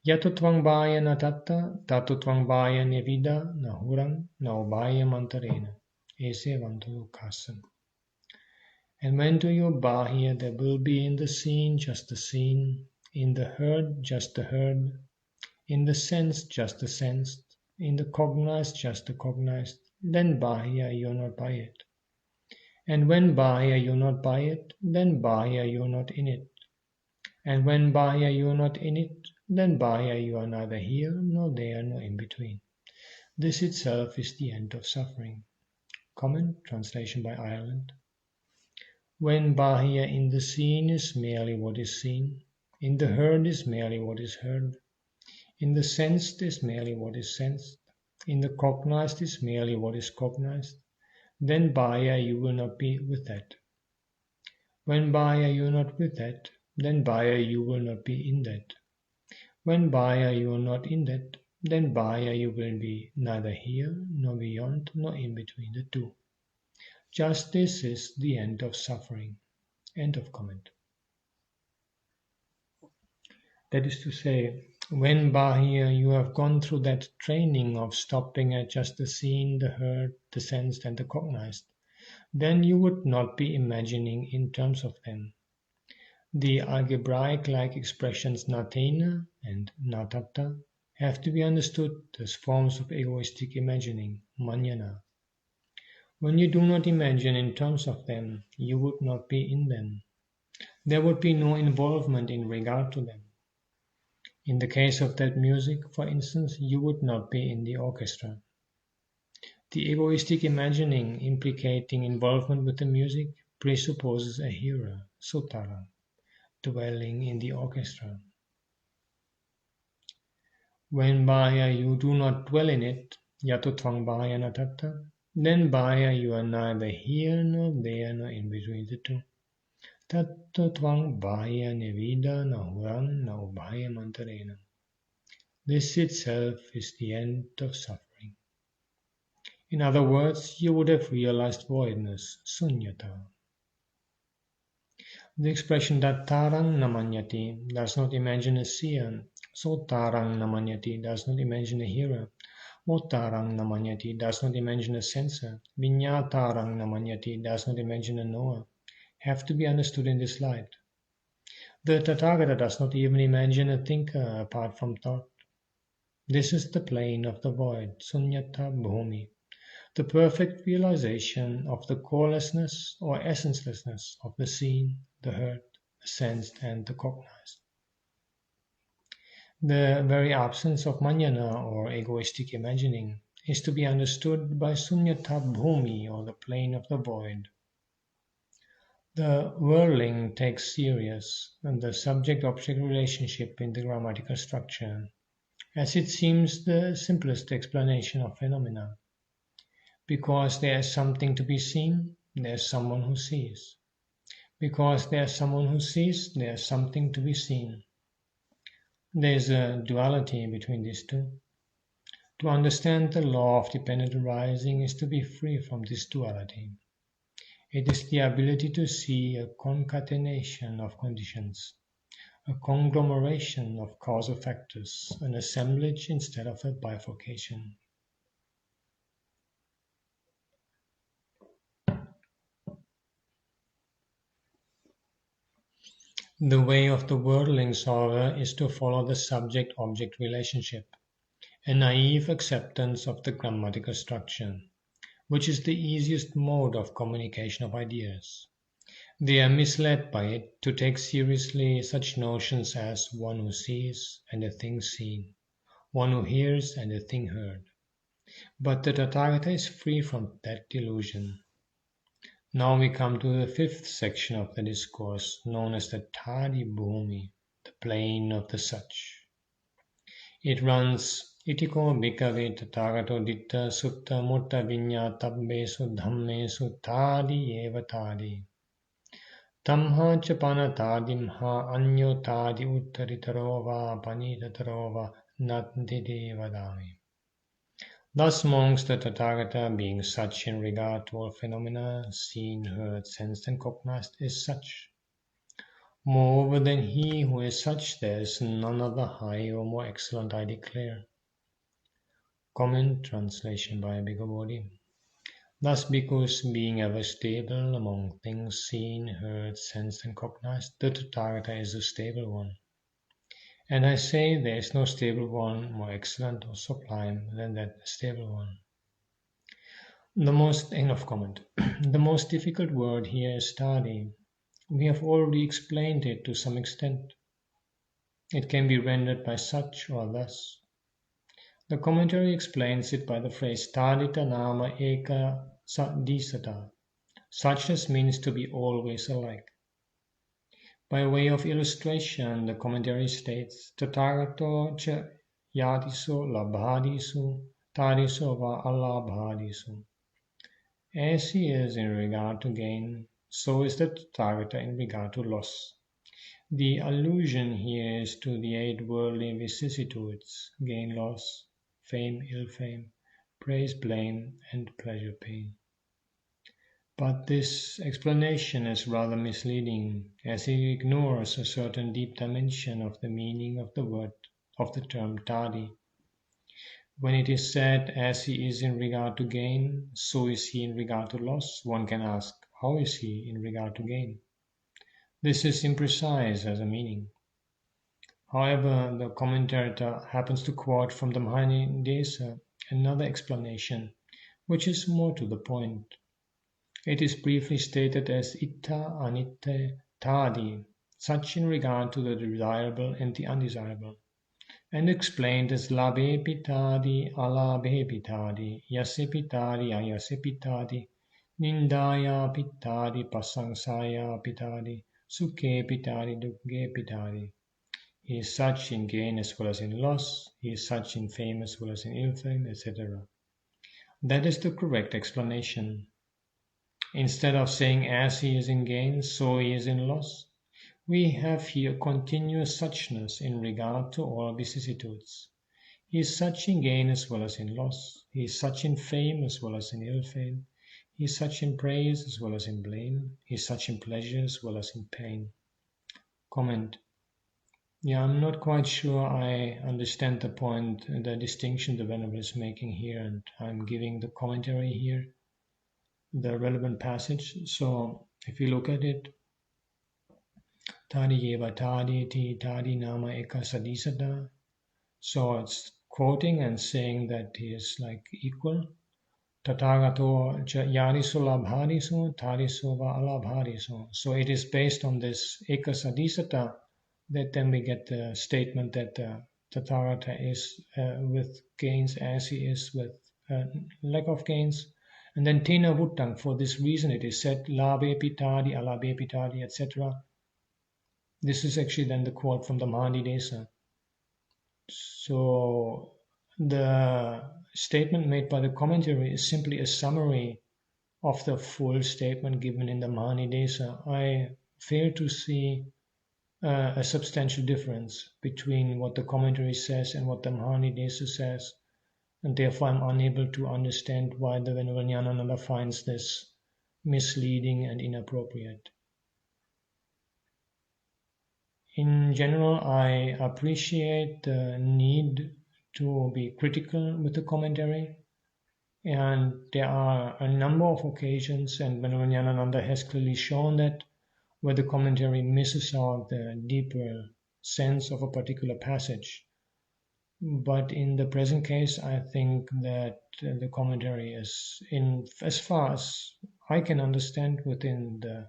Yatutvang Bhayana Tatta, Tatutvang Bhayana Vida, Nahurang, Naubhaya Mantarena, Ese Vantu Kasam. And when to your Bahya there will be in the seen just the seen, in the heard just the heard, in the sensed just the sensed, in the cognized just the cognized, then Bahya you're not by it. And when Bahya you're not by it, then Bahya you're not in it. And when Bahya you're not in it, then Bahya you are neither here nor there nor in between. This itself is the end of suffering. Comment, translation by Ireland. When Bahya in the seen is merely what is seen, in the heard is merely what is heard, in the sensed is merely what is sensed, in the cognized is merely what is cognized, then Bahya you will not be with that. When Bahya you are not with that, then Bahya you will not be in that. When Bahya you are not in that, then Bahya you will be neither here nor beyond nor in between the two. Just this is the end of suffering. End of comment. That is to say, when Bahya you have gone through that training of stopping at just the seen, the heard, the sensed and the cognized, then you would not be imagining in terms of them. The algebraic-like expressions natena and natatta have to be understood as forms of egoistic imagining, manana. When you do not imagine in terms of them, you would not be in them. There would be no involvement in regard to them. In the case of that music, for instance, you would not be in the orchestra. The egoistic imagining implicating involvement with the music presupposes a hearer, sotara, dwelling in the orchestra. When Bahya you do not dwell in it, yatutvang Bhayana tatta, then Bahya you are neither here nor there nor in between the two. Tattvatvang Bahya nevida nahurang naubhaya mantarena. This itself is the end of suffering. In other words, you would have realized voidness, sunyata. The expression Datarang Namanyati does not imagine a seer, Sotarang Namanyati does not imagine a hearer, Motarang Namanyati does not imagine a senser, Viññātarang Namanyati does not imagine a knower, have to be understood in this light. The Tathagata does not even imagine a thinker apart from thought. This is the plane of the void, Sunyata Bhumi, the perfect realization of the corelessness or essencelessness of the seen, the heard, the sensed and the cognized. The very absence of manana or egoistic imagining is to be understood by sunyata bhumi or the plane of the void. The whirling takes serious the subject-object relationship in the grammatical structure, as it seems the simplest explanation of phenomena. Because there is something to be seen, there is someone who sees. Because there is someone who sees, there is something to be seen. There is a duality between these two. To understand the law of dependent arising is to be free from this duality. It is the ability to see a concatenation of conditions, a conglomeration of causal factors, an assemblage instead of a bifurcation. The way of the worldlings, however, is to follow the subject-object relationship, a naive acceptance of the grammatical structure, which is the easiest mode of communication of ideas. They are misled by it to take seriously such notions as one who sees and a thing seen, one who hears and a thing heard. But the Tathagata is free from that delusion. Now we come to the fifth section of the discourse, known as the Thadi Bhumi, the plane of the Such. It runs, Itiko bhikkhave Tathagato ditta sutta mutta viññātabbesu dhammesu thadi eva thadi. Tamha cha panatādimha anyo tādi uttaritaro va panitataro va natdide vadami. Thus amongst the Tathagata, being such in regard to all phenomena, seen, heard, sensed and cognized, is such. Moreover than he who is such, there is none other high or more excellent, I declare. Comment translation by Bhikkhu Bodhi. Thus bhikkhus, being ever stable among things seen, heard, sensed and cognized, the Tathagata is the stable one. And I say there is no stable one more excellent or sublime than that stable one. The most end of comment. The most difficult word here is tadi. We have already explained it to some extent. It can be rendered by such or thus. The commentary explains it by the phrase tadita nama eka sadisata. Suchness means to be always alike. By way of illustration, the commentary states, Tathagato cha yadiso labhadisu tadiso va alabhadisu. As he is in regard to gain, so is the Tathagata in regard to loss. The allusion here is to the 8 worldly vicissitudes, gain, loss, fame, ill fame, praise, blame, and pleasure, pain. But this explanation is rather misleading, as it ignores a certain deep dimension of the meaning of the word of the term tadi. When it is said, as he is in regard to gain, so is he in regard to loss, one can ask, how is he in regard to gain? This is imprecise as a meaning. However, the commentator happens to quote from the Mahanidesa another explanation, which is more to the point. It is briefly stated as itta anitte tadi, such in regard to the desirable and the undesirable, and explained as labhe pitadi alabhe pitadi, yase pitadi ayase pitadi, nindaya pitadi pasangsaya pitadi, sukhe pitadi dukkhe pitadi. He is such in gain as well as in loss, he is such in fame as well as in ill fame, etc. That is the correct explanation. Instead of saying as he is in gain, so he is in loss, we have here continuous suchness in regard to all vicissitudes. He is such in gain as well as in loss, he is such in fame as well as in ill fame, he is such in praise as well as in blame, he is such in pleasure as well as in pain. Comment. Yeah, I'm not quite sure I understand the point, the distinction the Venerable is making here, and I'm giving the commentary here, the relevant passage. So if you look at it, Tadi eva tadi ti tadi nama eka sadisata. So it's quoting and saying that he is like equal. Tathagato cha yadiso labhadiso tadiso va alabhadiso. So it is based on this eka sadisata that then we get the statement that Tathagata is with gains as he is with lack of gains. And then tena vuttang, for this reason it is said, labe pitadi, alabe pitadi, etc. This is actually then the quote from the Mahānidesa. So the statement made by the commentary is simply a summary of the full statement given in the Mahānidesa. I fail to see a substantial difference between what the commentary says and what the Mahānidesa says, and therefore I'm unable to understand why the Venerable Ñāṇananda finds this misleading and inappropriate. In general, I appreciate the need to be critical with the commentary, and there are a number of occasions, and Venerable Ñāṇananda has clearly shown that, where the commentary misses out the deeper sense of a particular passage. But in the present case, I think that the commentary is, as far as I can understand within the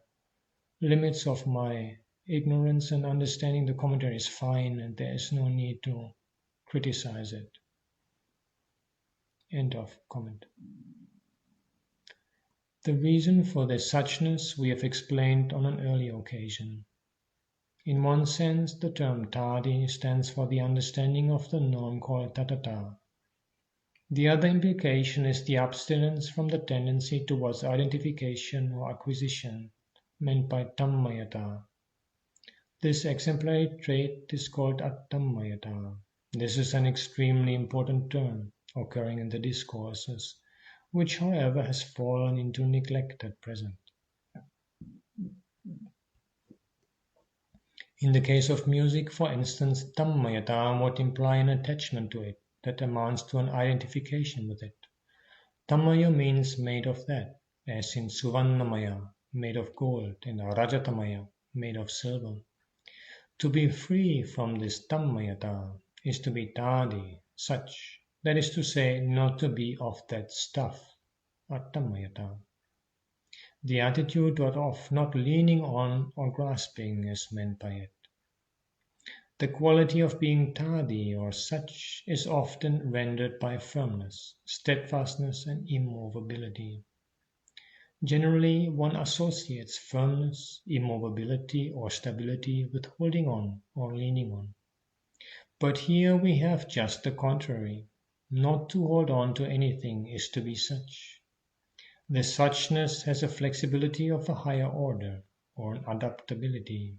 limits of my ignorance and understanding, the commentary is fine and there is no need to criticize it. End of comment. The reason for this suchness we have explained on an earlier occasion. In one sense, the term tadi stands for the understanding of the norm called tathata. The other implication is the abstinence from the tendency towards identification or acquisition, meant by tammayata. This exemplary trait is called attammayata. This is an extremely important term occurring in the discourses, which, however, has fallen into neglect at present. In the case of music, for instance, tammayata would imply an attachment to it that amounts to an identification with it. Tammaya means made of that, as in suvannamaya, made of gold, and rajatamaya, made of silver. To be free from this tammayata is to be tadi, such, that is to say, not to be of that stuff, attammayata. The attitude of not leaning on or grasping is meant by it. The quality of being tadi or such is often rendered by firmness, steadfastness, and immovability. Generally, one associates firmness, immovability, or stability with holding on or leaning on. But here we have just the contrary. Not to hold on to anything is to be such. The suchness has a flexibility of a higher order, or an adaptability.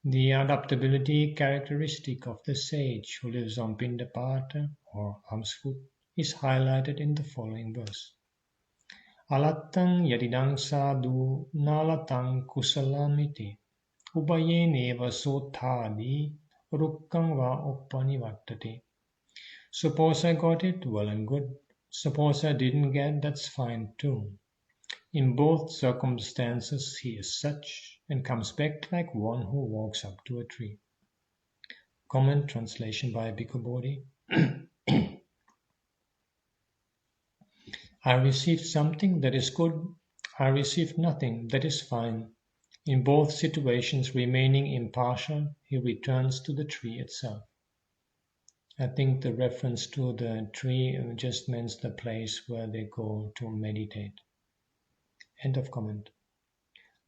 The adaptability characteristic of the sage who lives on Pindapata or almsfood is highlighted in the following verse. Alattang yadidang sadhu nalatang kusalamiti ubayeneva sotadi rukkang va uppanivattati. Suppose I got it, well and good. Suppose I didn't get, that's fine too. In both circumstances he is such, and comes back like one who walks up to a tree. Comment translation by Bhikkhu Bodhi. I received something, that is good. I received nothing, that is fine. In both situations, remaining impartial, he returns to the tree itself. I think the reference to the tree just means the place where they go to meditate. End of comment.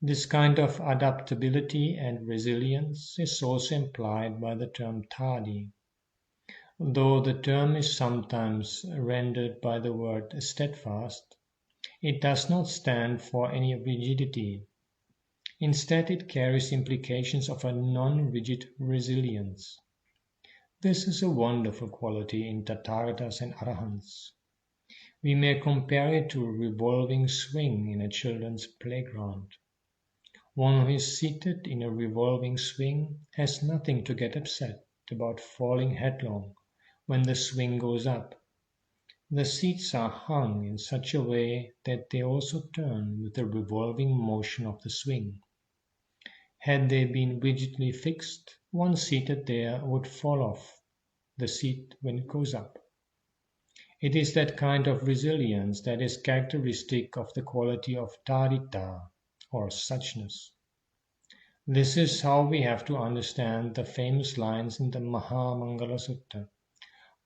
This kind of adaptability and resilience is also implied by the term tadi. Though the term is sometimes rendered by the word steadfast, it does not stand for any rigidity. Instead, it carries implications of a non-rigid resilience. This is a wonderful quality in Tathagatas and Arahants. We may compare it to a revolving swing in a children's playground. One who is seated in a revolving swing has nothing to get upset about falling headlong when the swing goes up. The seats are hung in such a way that they also turn with the revolving motion of the swing. Had they been rigidly fixed, one seated there would fall off the seat when it goes up. It is that kind of resilience that is characteristic of the quality of tadita, or suchness. This is how we have to understand the famous lines in the Mahamangala Sutta.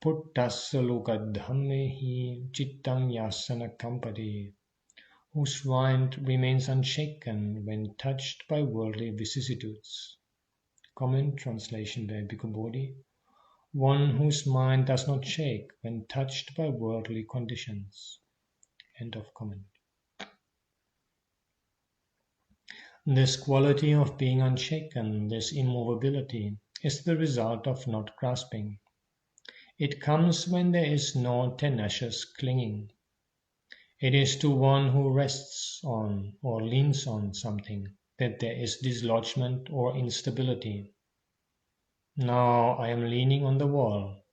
Puttasya logadhammehi chittang yasana kampade, whose mind remains unshaken when touched by worldly vicissitudes. Comment translation by Bhikkhu Bodhi. One whose mind does not shake when touched by worldly conditions. End of comment. This quality of being unshaken, this immovability, is the result of not grasping. It comes when there is no tenacious clinging. It is to one who rests on or leans on something that there is dislodgement or instability. Now I am leaning on the wall.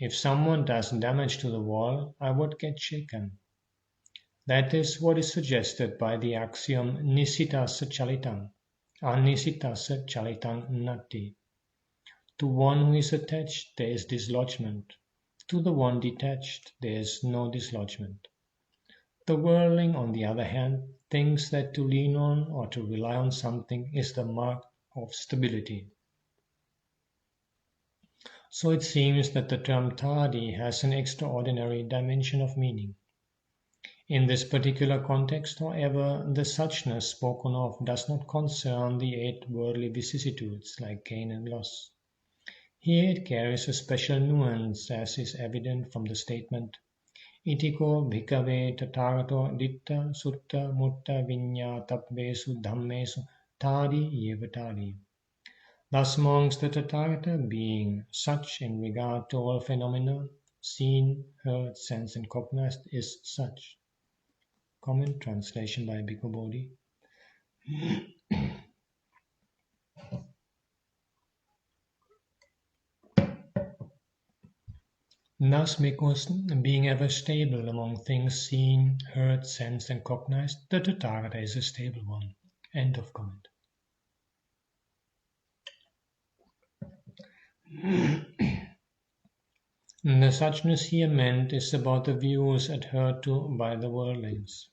If someone does damage to the wall, I would get shaken. That is what is suggested by the axiom nisitasa chalitang, anisitasa chalitang nati. To one who is attached, there is dislodgement. To the one detached, there is no dislodgement. The worldling, on the other hand, thinks that to lean on or to rely on something is the mark of stability. So it seems that the term tadi has an extraordinary dimension of meaning. In this particular context, however, the suchness spoken of does not concern the 8 worldly vicissitudes like gain and loss. Here it carries a special nuance, as is evident from the statement, Itiko bhikkhave tatagato ditta sutta mutta viññātabbesu dhammesu tadi yeva tadi. Thus monks, the Tathagata, being such in regard to all phenomena, seen, heard, sensed, and cognized, is such. Comment translation by Bhikkhu Bodhi. Thus, because being ever stable among things seen, heard, sensed, and cognized, the Tathagata is a stable one. End of comment. The suchness here meant is about the views adhered to by the worldlings.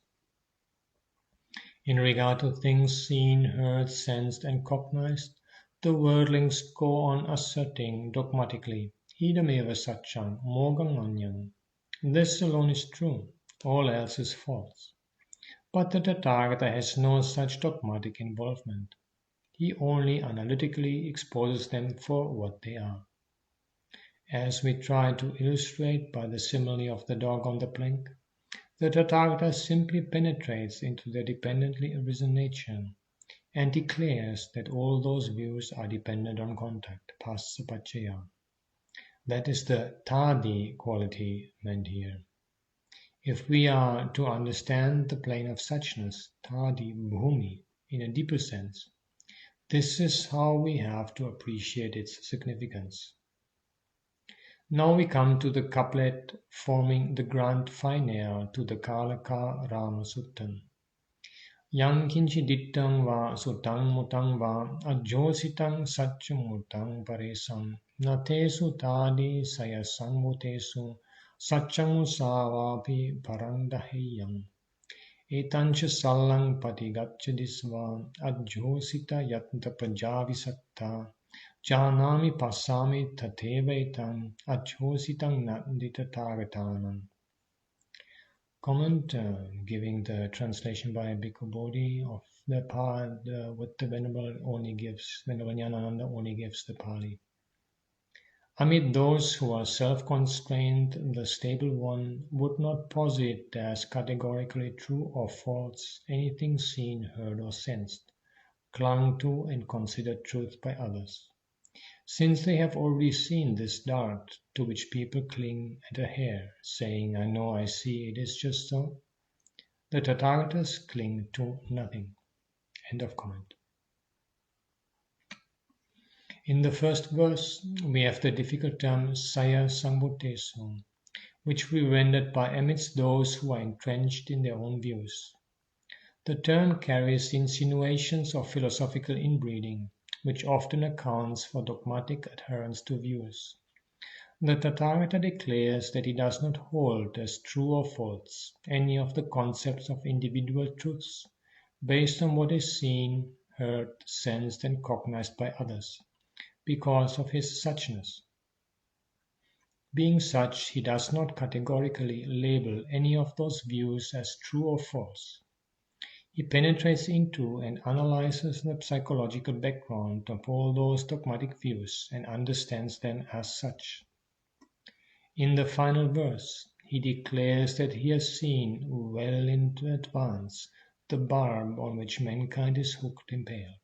In regard to things seen, heard, sensed, and cognized, the worldlings go on asserting dogmatically, idam eva satchang, mogam anyam. This alone is true, all else is false. But the Tathagata has no such dogmatic involvement. He only analytically exposes them for what they are. As we try to illustrate by the simile of the dog on the plank, the Tathagata simply penetrates into their dependently arisen nature and declares that all those views are dependent on contact, passapaccaya. That is the tadi quality meant here. If we are to understand the plane of suchness, tadi bhumi, in a deeper sense, this is how we have to appreciate its significance. Now we come to the couplet forming the grand finale to the Kalaka Rama Suttam. Yang kinchi dittang va sutang mutang va ajositang satchamutang paresam natesu tadi sayasang mutesu satchamusavapi parandaheyam. Etancha sallang patigacchadisva ajosita yatna prajavisatta Janami pasami tatevaitam ajhositang nandita tagatanam. Comment giving the translation by Bhikkhu Bodhi of the part what the Venerable Ñāṇananda only gives the Pali. Amid those who are self-constrained, the stable one would not posit as categorically true or false anything seen, heard, or sensed, clung to and considered truth by others. Since they have already seen this dart to which people cling at a hair, saying, I know, I see, it is just so, the Tathagatas cling to nothing. End of comment. In the first verse, we have the difficult term saya sambhutesu, which we rendered by amidst those who are entrenched in their own views. The term carries insinuations of philosophical inbreeding, which often accounts for dogmatic adherence to views. The Tathagata declares that he does not hold as true or false any of the concepts of individual truths based on what is seen, heard, sensed and cognized by others, because of his suchness. Being such, he does not categorically label any of those views as true or false. He penetrates into and analyzes the psychological background of all those dogmatic views and understands them as such. In the final verse, he declares that he has seen well in advance the barb on which mankind is hooked impaled.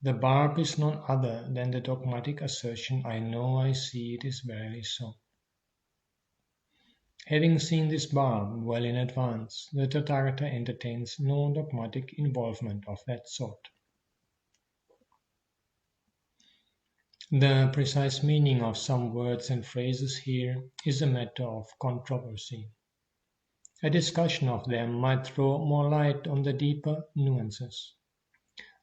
The barb is none other than the dogmatic assertion, I know, I see, it is verily so. Having seen this barb well in advance, the Tathagata entertains no dogmatic involvement of that sort. The precise meaning of some words and phrases here is a matter of controversy. A discussion of them might throw more light on the deeper nuances.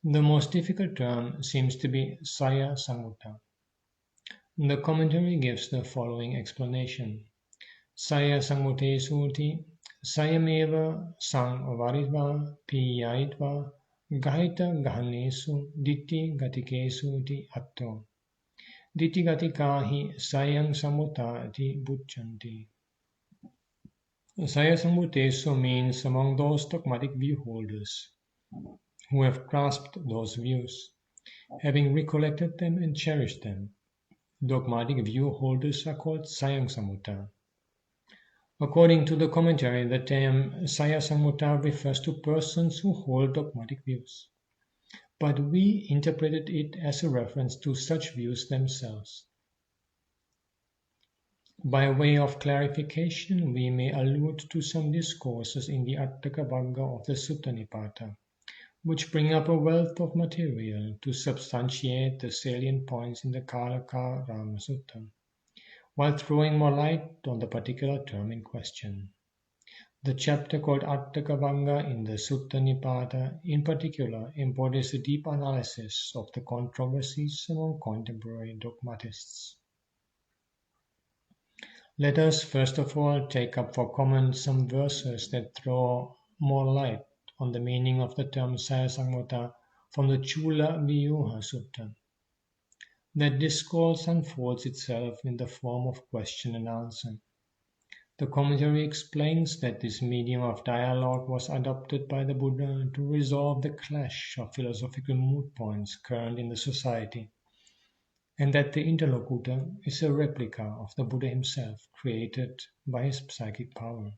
The most difficult term seems to be Saya Samutta. The commentary gives the following explanation. Saya Samute Suti, Sayameva Sang Varitva Piyaitva Gahita Gahanesu Ditti Gatikesu Ti Atto. Ditti Gatikahi Sayang Samutati Buchanti. Saya Sambutesu means among those dogmatic view holders who have grasped those views, having recollected them and cherished them. Dogmatic view holders are called Sayang Samutta. According to the commentary, the term Saya Samutta refers to persons who hold dogmatic views, but we interpreted it as a reference to such views themselves. By way of clarification, we may allude to some discourses in the Attaka Vagga of the Sutta Nipata, which bring up a wealth of material to substantiate the salient points in the Kalaka Rama Sutta, while throwing more light on the particular term in question. The chapter called Attaka Vagga in the Sutta Nipata in particular embodies a deep analysis of the controversies among contemporary dogmatists. Let us first of all take up for comment some verses that throw more light on the meaning of the term Saya Samutta from the Chula Viyuha Sutta. That discourse unfolds itself in the form of question and answer. The commentary explains that this medium of dialogue was adopted by the Buddha to resolve the clash of philosophical moot points current in the society, and that the interlocutor is a replica of the Buddha himself, created by his psychic power.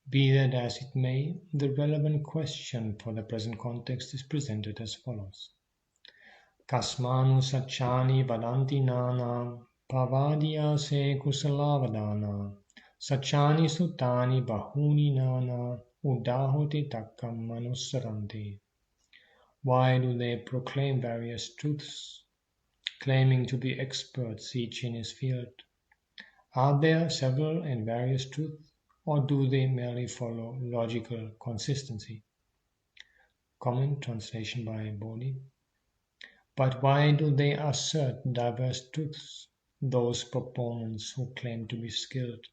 Be that as it may, the relevant question for the present context is presented as follows. Kasmanu sacchani vadanti nana, pavadiya se kusalavadana, sacchani sutani bahuni nana, udahoti takkam manussaranti. Why do they proclaim various truths, claiming to be experts each in his field? Are there several and various truths, or do they merely follow logical consistency? Comment translation by Bodhi. But why do they assert diverse truths, those proponents who claim to be skilled?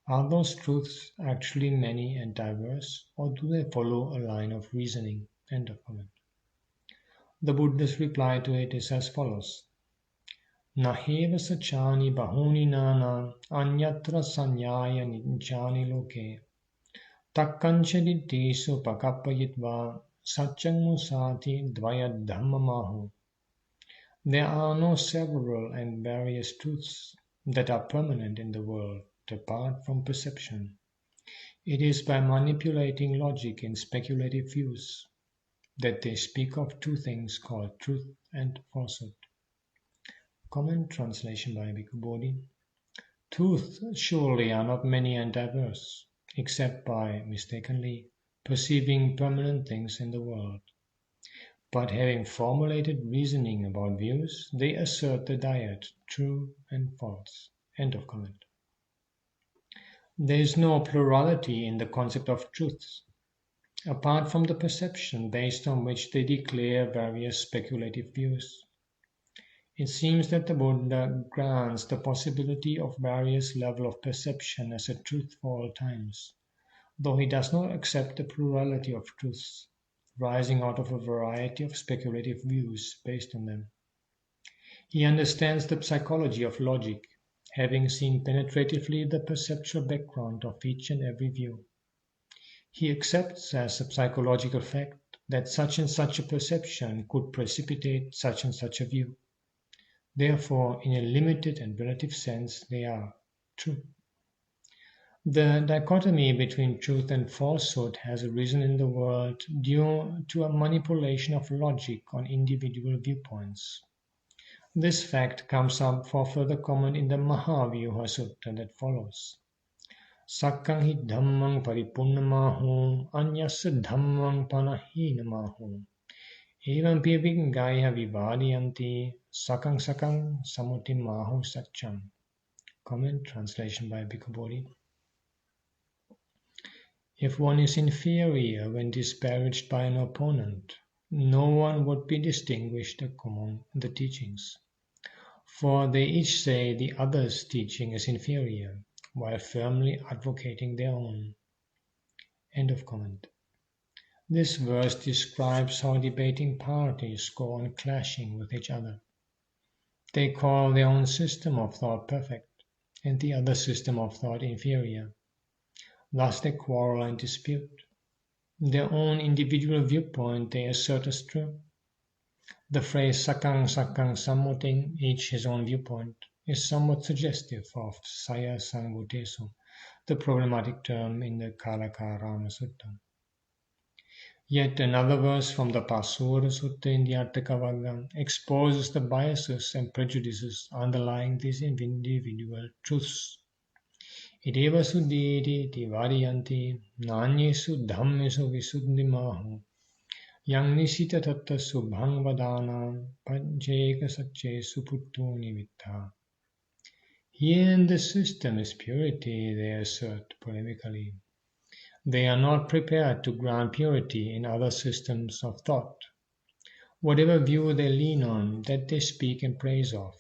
Are those truths actually many and diverse, or do they follow a line of reasoning? End of comment. The Buddha's reply to it is as follows. Naheva sacchani bahuni nana anyatra sanyaya ninchani loke takkancha dittesu pakappayitva saccang musati dvaya dhammamahu. There are no several and various truths that are permanent in the world apart from perception. It is by manipulating logic and speculative views that they speak of two things called truth and falsehood. Comment translation by Bhikkhu Bodhi. Truths surely are not many and diverse, except by mistakenly perceiving permanent things in the world. But having formulated reasoning about views, they assert the dyad, true and false. End of comment. There is no plurality in the concept of truths, apart from the perception based on which they declare various speculative views. It seems that the Buddha grants the possibility of various levels of perception as a truth for all times, though he does not accept the plurality of truths. rising out of a variety of speculative views based on them. He understands the psychology of logic, having seen penetratively the perceptual background of each and every view. He accepts as a psychological fact that such and such a perception could precipitate such and such a view. Therefore, in a limited and relative sense, they are true. The dichotomy between truth and falsehood has arisen in the world due to a manipulation of logic on individual viewpoints. This fact comes up for further comment in the Mahavyuha Sutta that follows. Sakkang hi dhammang paripunnamaho anyasya dhammang panahinamaho evam pivingaya vivadiyanti sakkang sakkang samutimaho satcham. Comment, translation by Bhikkhu Bodhi. If one is inferior when disparaged by an opponent, no one would be distinguished among the teachings, for they each say the other's teaching is inferior, while firmly advocating their own. End of comment. This verse describes how debating parties go on clashing with each other. They call their own system of thought perfect, and the other system of thought inferior. Thus they quarrel and dispute. Their own individual viewpoint they assert as true. The phrase sakkang sakkang sammuting, each his own viewpoint, is somewhat suggestive of saya sangvutesu, the problematic term in the Kalakarama Sutta. Yet another verse from the Pasura Sutta in the Atthakavagga exposes the biases and prejudices underlying these individual truths. Ideva suddhiti tivariyanti nanyesu dhammesu visuddhimahu yang nisita tatta subhang vadana pancheka satchesu puttu nimitta. Here in the system is purity, they assert polemically. They are not prepared to grant purity in other systems of thought. Whatever view they lean on, that they speak in praise of,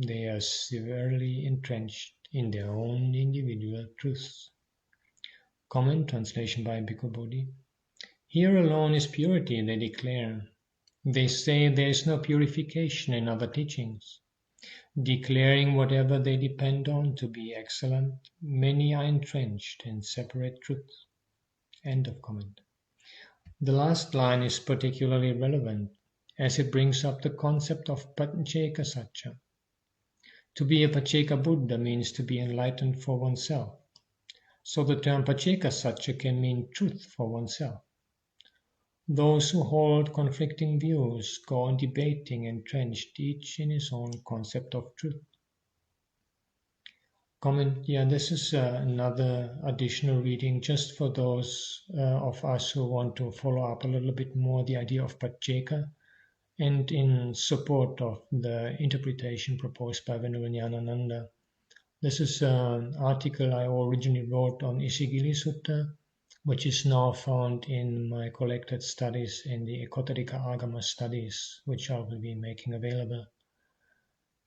they are severely entrenched in their own individual truths. Comment, translation by Bhikkhu Bodhi. Here alone is purity, they declare. They say there is no purification in other teachings. Declaring whatever they depend on to be excellent, many are entrenched in separate truths. End of comment. The last line is particularly relevant as it brings up the concept of Pancheka Satcha. To be a Pacceka Buddha means to be enlightened for oneself. So the term Pacceka Satcha can mean truth for oneself. Those who hold conflicting views go on debating entrenched each in his own concept of truth. Comment, this is another additional reading just for those of us who want to follow up a little bit more the idea of Pacceka and in support of the interpretation proposed by Venerable Ñāṇananda. This is an article I originally wrote on Isigili Sutta, which is now found in my collected studies in the Ekotarika Agama studies, which I will be making available.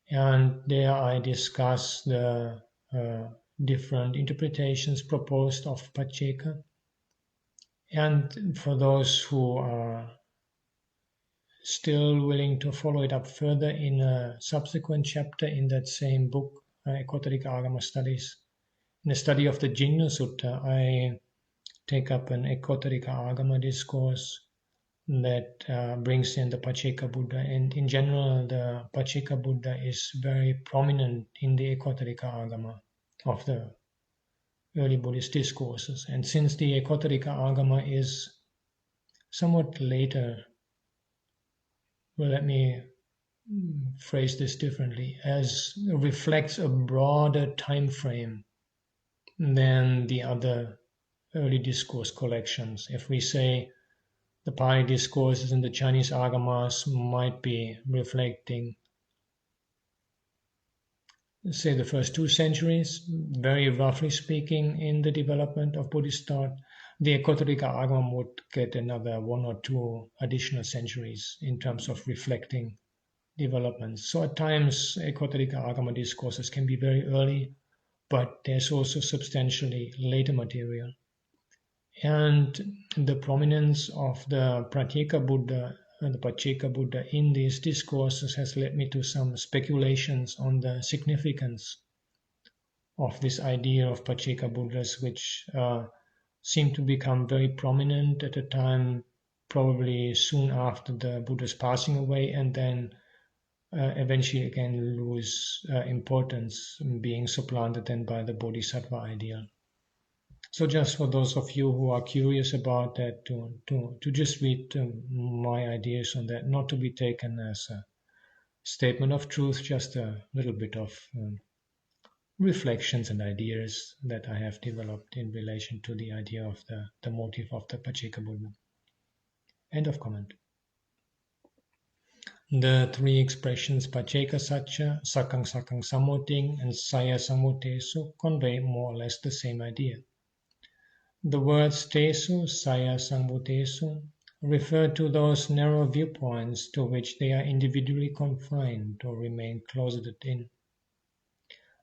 And there I discuss the different interpretations proposed of Pacceka. And for those who are still willing to follow it up further in a subsequent chapter in that same book, Ekotarika Agama Studies, in the study of the Jinna Sutta, I take up an Ekotarika Agama discourse that brings in the Pacceka Buddha. And in general, the Pacceka Buddha is very prominent in the Ekotarika Agama of the early Buddhist discourses. And since the Ekotarika Agama is somewhat later, well, let me phrase this differently, as reflects a broader time frame than the other early discourse collections. If we say the Pali discourses in the Chinese Agamas might be reflecting, say, the first 2 centuries, very roughly speaking, in the development of Buddhist thought, the Ekotarika Agama would get another 1 or 2 additional centuries in terms of reflecting developments. So at times, Ekotarika Agama discourses can be very early, but there's also substantially later material. And the prominence of the Pratyeka Buddha and the Pacceka Buddha in these discourses has led me to some speculations on the significance of this idea of Pacceka Buddhas, which seem to become very prominent at a time probably soon after the Buddha's passing away, and then eventually again lose importance, being supplanted then by the Bodhisattva ideal. So just for those of you who are curious about that, to just read my ideas on that, not to be taken as a statement of truth, just a little bit of reflections and ideas that I have developed in relation to the idea of the motive of the Pacceka Buddha. End of comment. The three expressions Pacceka Satcha, Sakang Sakang Samoting, and Saya Samotesu convey more or less the same idea. The words Tesu, Saya, Sambutesu refer to those narrow viewpoints to which they are individually confined or remain closeted in.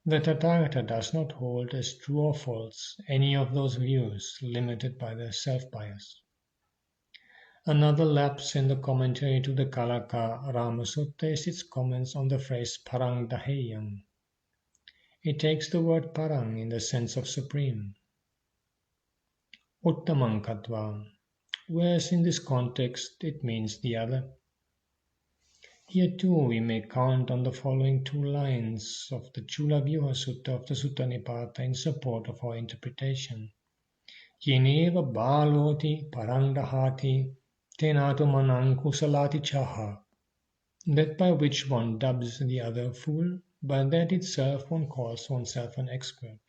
The Tathagata does not hold as true or false any of those views limited by the self-bias. Another lapse in the commentary to the Kalaka Rama Sutta is its comments on the phrase Parang Daheyang. It takes the word Parang in the sense of supreme, Uttamang Katva, whereas in this context it means the other. Here too we may count on the following two lines of the Chula Vyuha Sutta of the Sutta Nipata in support of our interpretation. Yeneva baloti parangdahati tenatu manang kusalati chaha. That by which one dubs the other fool, by that itself one calls oneself an expert.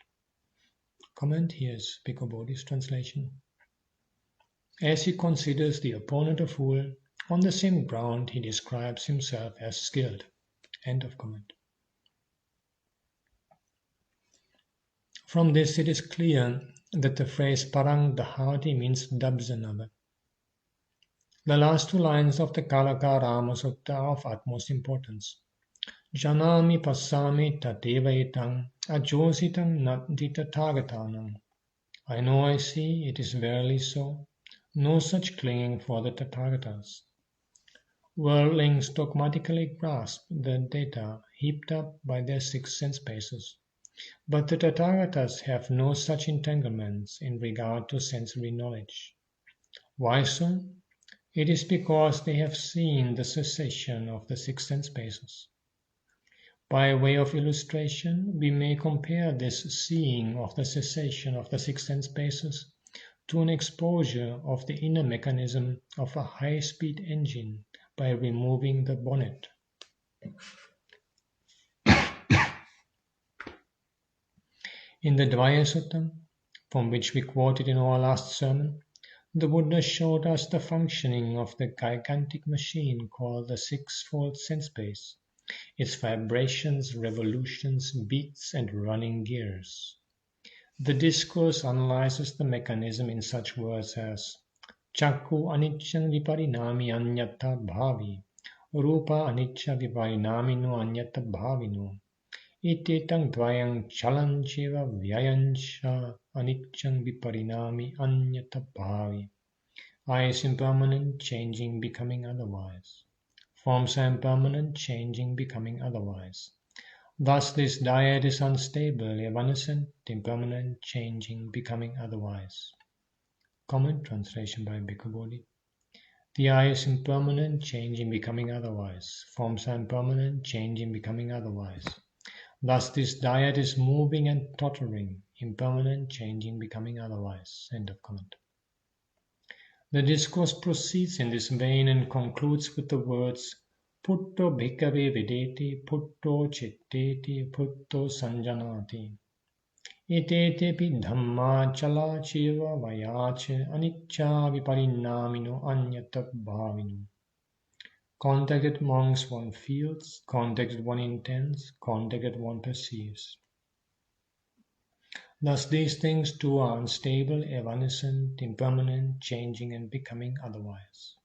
Comment here is Bhikkhu Bodhi's translation. As he considers the opponent a fool, on the same ground he describes himself as skilled. End of comment. From this it is clear that the phrase Parang Dahati means dubs another. The last two lines of the Kalaka Rama Sutta are of utmost importance. Janami passami tateva etang ajositang nati tathagatanam. I know, I see, it is verily so. No such clinging for the Tathagatas. Worldlings dogmatically grasp the data heaped up by their six sense bases, but the Tathagatas have no such entanglements in regard to sensory knowledge. Why so? It is because they have seen the cessation of the six sense bases. By way of illustration, we may compare this seeing of the cessation of the six sense bases to an exposure of the inner mechanism of a high-speed engine by removing the bonnet. In the Dvaya Sutta, from which we quoted in our last sermon, the Buddha showed us the functioning of the gigantic machine called the sixfold sense base, its vibrations, revolutions, beats, and running gears. The discourse analyzes the mechanism in such words as Chakku anicca viparinami anyata bhavi, Rupa anicca viparinamino anyata bhavino, Itetang dvayang chalancheva vyayancha aniccang viparinami anyata bhavi. I is impermanent, changing, becoming otherwise. Forms are impermanent, changing, becoming otherwise. Thus this diet is unstable, evanescent, impermanent, changing, becoming otherwise. Comment translation by Bhikkhu Bodhi. The I is impermanent, changing, becoming otherwise. Forms are impermanent, changing, becoming otherwise. Thus this diet is moving and tottering, impermanent, changing, becoming otherwise. End of comment. The discourse proceeds in this vein and concludes with the words Putto bhikkhave videti, putto citteti, putto sanjanati. Itetepi dhamma chala chiva vayache anicca viparinamino anyata bhavino. Contacted monks one feels, contacted one intends, contacted one perceives. Thus these things too are unstable, evanescent, impermanent, changing and becoming otherwise.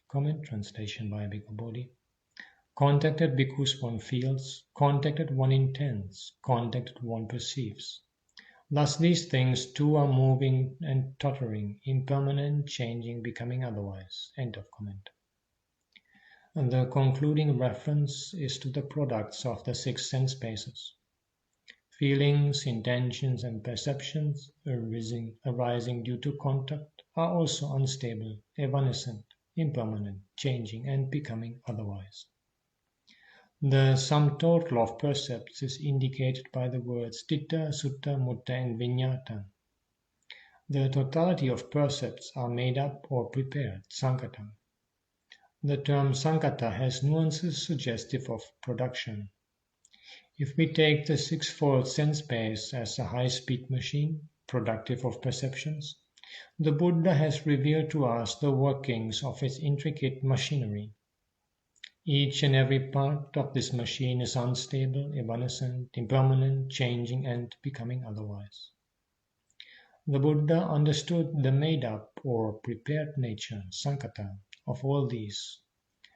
Comment translation by Bhikkhu Bodhi. Contacted bhikkhus one feels, contacted one intends, contacted one perceives. Thus these things too are moving and tottering, impermanent, changing, becoming otherwise. End of comment. And the concluding reference is to the products of the six sense spaces. Feelings, intentions, and perceptions arising due to contact are also unstable, evanescent, impermanent, changing, and becoming otherwise. The sum total of percepts is indicated by the words Citta, Sutta, Mutta, and Viññāta. The totality of percepts are made up or prepared, Sankata. The term Sankata has nuances suggestive of production. If we take the sixfold sense space as a high-speed machine, productive of perceptions, the Buddha has revealed to us the workings of its intricate machinery. Each and every part of this machine is unstable, evanescent, impermanent, changing, and becoming otherwise. The Buddha understood the made-up or prepared nature, Sankata, of all these,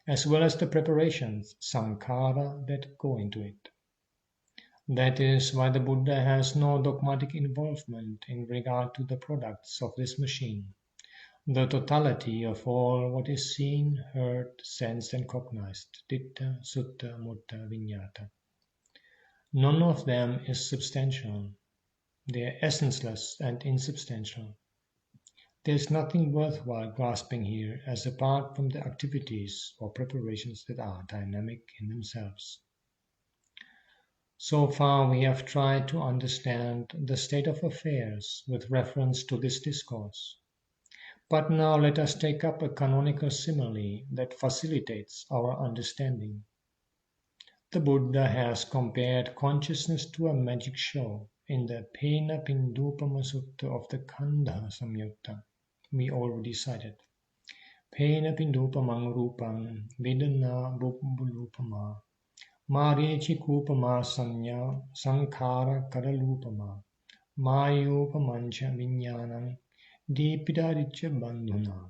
as well as the preparations, Sankhara, that go into it. That is why the Buddha has no dogmatic involvement in regard to the products of this machine, the totality of all what is seen, heard, sensed, and cognized, Citta, Sutta, Mutta, Viññāta. None of them is substantial. They are essenceless and insubstantial. There is nothing worthwhile grasping here as apart from the activities or preparations that are dynamic in themselves. So far we have tried to understand the state of affairs with reference to this discourse. But now let us take up a canonical simile that facilitates our understanding. The Buddha has compared consciousness to a magic show in the Pena Pindupama Sutta of the Khandha Samyutta we already cited. Pena Pindupamang Rupam Vedana Bubulupama Mareci Kupama Sanya Sankhara Karalupama Mayupamancha Viññānam Dipidadicca Bandhuna.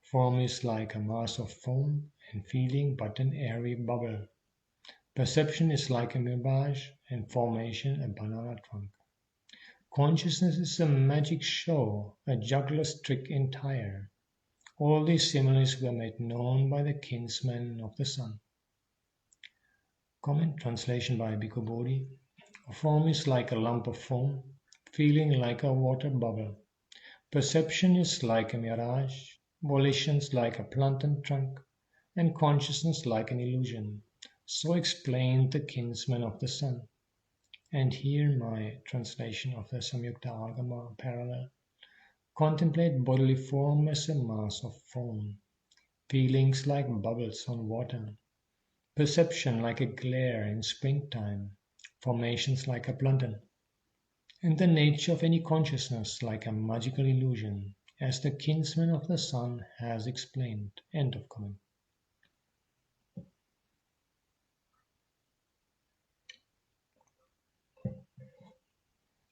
Form is like a mass of foam, and feeling but an airy bubble. Perception is like a mirage, and formation a banana trunk. Consciousness is a magic show, a juggler's trick entire. All these similes were made known by the kinsmen of the sun. Comment translation by Bhikkhu Bodhi. Form is like a lump of foam, feeling like a water bubble. Perception is like a mirage, volitions like a plantain trunk, and consciousness like an illusion. So explained the kinsmen of the sun. And here my translation of the Samyutta Agama parallel. Contemplate bodily form as a mass of foam, feelings like bubbles on water, perception like a glare in springtime, formations like a plantain, and the nature of any consciousness like a magical illusion, as the kinsman of the sun has explained. End of comment.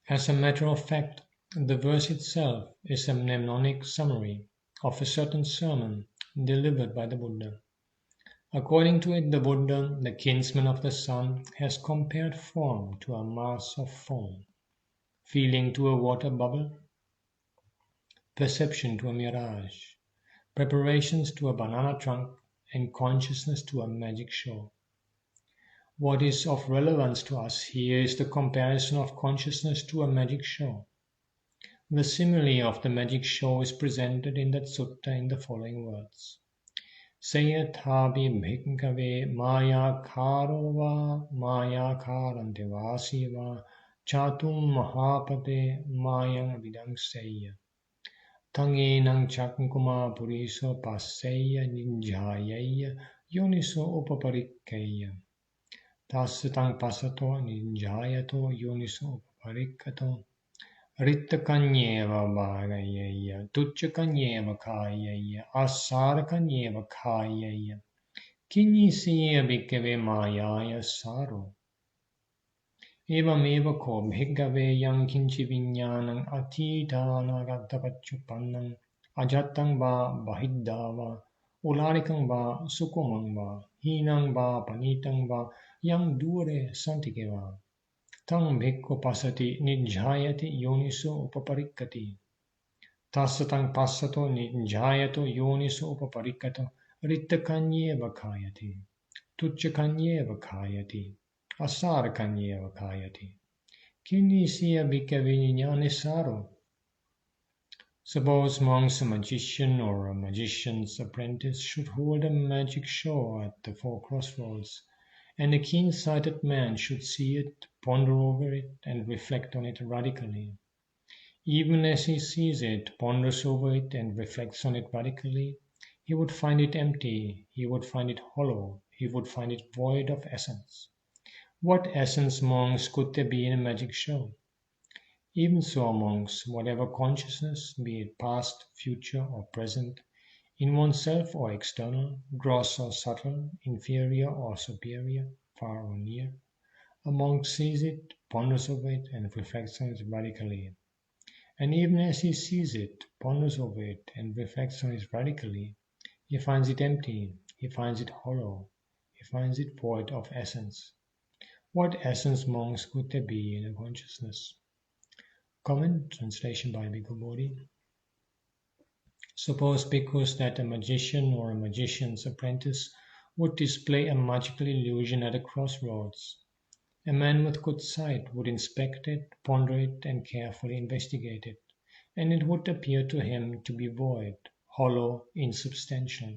As a matter of fact, the verse itself is a mnemonic summary of a certain sermon delivered by the Buddha. According to it, the Buddha, the kinsman of the sun, has compared form to a mass of foam, feeling to a water bubble, perception to a mirage, preparations to a banana trunk, and consciousness to a magic show. What is of relevance to us here is the comparison of consciousness to a magic show. The simile of the magic show is presented in that sutta in the following words. Sayathabi bhikkhave maya karo va maya karante vasi va chatum mahapate mayang vidang seya. Tangenang chakukuma puriso paseya ninjayaya yoniso upaparikkeya. Tasatang pasato ninjayato yoniso upaparikkato. Rittakanyeva bhagayaya, tuchakanyeva kayaya, asarakanyeva kayaya, kinyisiya bhikkhave mayaya saro. Evameva ko bhikkhave yang kinchi viññānam atitana gattapacchupannam ajattam va bahidda va ularikam va sukumam va hinam va panitam va yang dure santikeva. Tang bhikkhu pasati nijjhayati yoniso upaparikkati. Tasatang passato nijjayato yoniso upaparikkato rittakanyeva kayati. Tucchakanyeva kayati. Asarakanyeva kayati. Kinisiya bhikkhave ñāṇesaro. Suppose monks, a magician or a magician's apprentice should hold a magic show at the four crossroads, and a keen-sighted man should see it, ponder over it, and reflect on it radically. Even as he sees it, ponders over it, and reflects on it radically, he would find it empty, he would find it hollow, he would find it void of essence. What essence, monks, could there be in a magic show? Even so, monks, whatever consciousness, be it past, future, or present, in oneself or external, gross or subtle, inferior or superior, far or near, a monk sees it, ponders over it, and reflects on it radically. And even as he sees it, ponders over it, and reflects on it radically, he finds it empty, he finds it hollow, he finds it void of essence. What essence, monks, could there be in a consciousness? Comment, translation by Bhikkhu Bodhi. Suppose, bhikkhus, that a magician or a magician's apprentice would display a magical illusion at a crossroads. A man with good sight would inspect it, ponder it, and carefully investigate it, and it would appear to him to be void, hollow, insubstantial.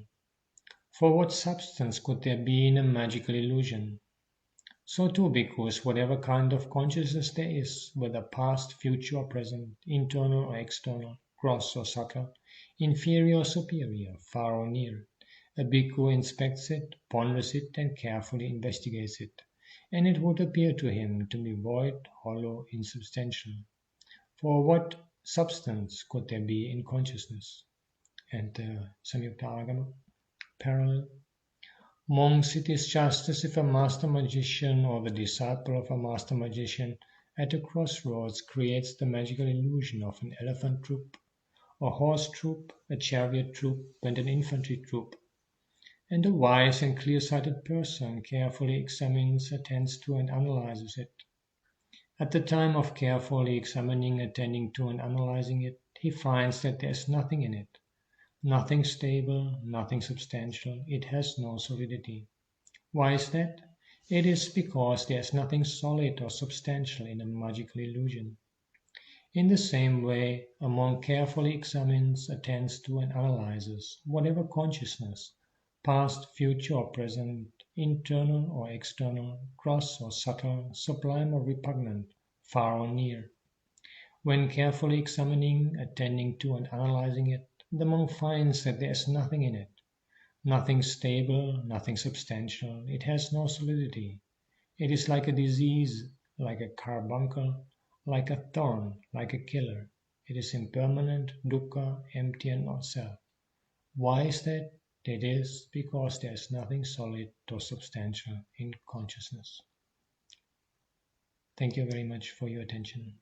For what substance could there be in a magical illusion? So too, bhikkhus, whatever kind of consciousness there is, whether past, future, or present, internal or external, gross or subtle, inferior or superior, far or near, a bhikkhu inspects it, ponders it, and carefully investigates it, and it would appear to him to be void, hollow, insubstantial. For what substance could there be in consciousness? And Samyukta Agama, parallel. Monks, it is just as if a master magician or the disciple of a master magician at a crossroads creates the magical illusion of an elephant troop, a horse troop, a chariot troop, and an infantry troop. And a wise and clear-sighted person carefully examines, attends to, and analyzes it. At the time of carefully examining, attending to, and analyzing it, he finds that there is nothing in it. Nothing stable, nothing substantial, it has no solidity. Why is that? It is because there is nothing solid or substantial in a magical illusion. In the same way, a monk carefully examines, attends to, and analyzes whatever consciousness, past, future, or present, internal or external, gross or subtle, sublime or repugnant, far or near. When carefully examining, attending to, and analyzing it, the monk finds that there is nothing in it, nothing stable, nothing substantial, it has no solidity. It is like a disease, like a carbuncle, like a thorn, like a killer. It is impermanent, dukkha, empty, and not self. Why is that? It is because there is nothing solid or substantial in consciousness. Thank you very much for your attention.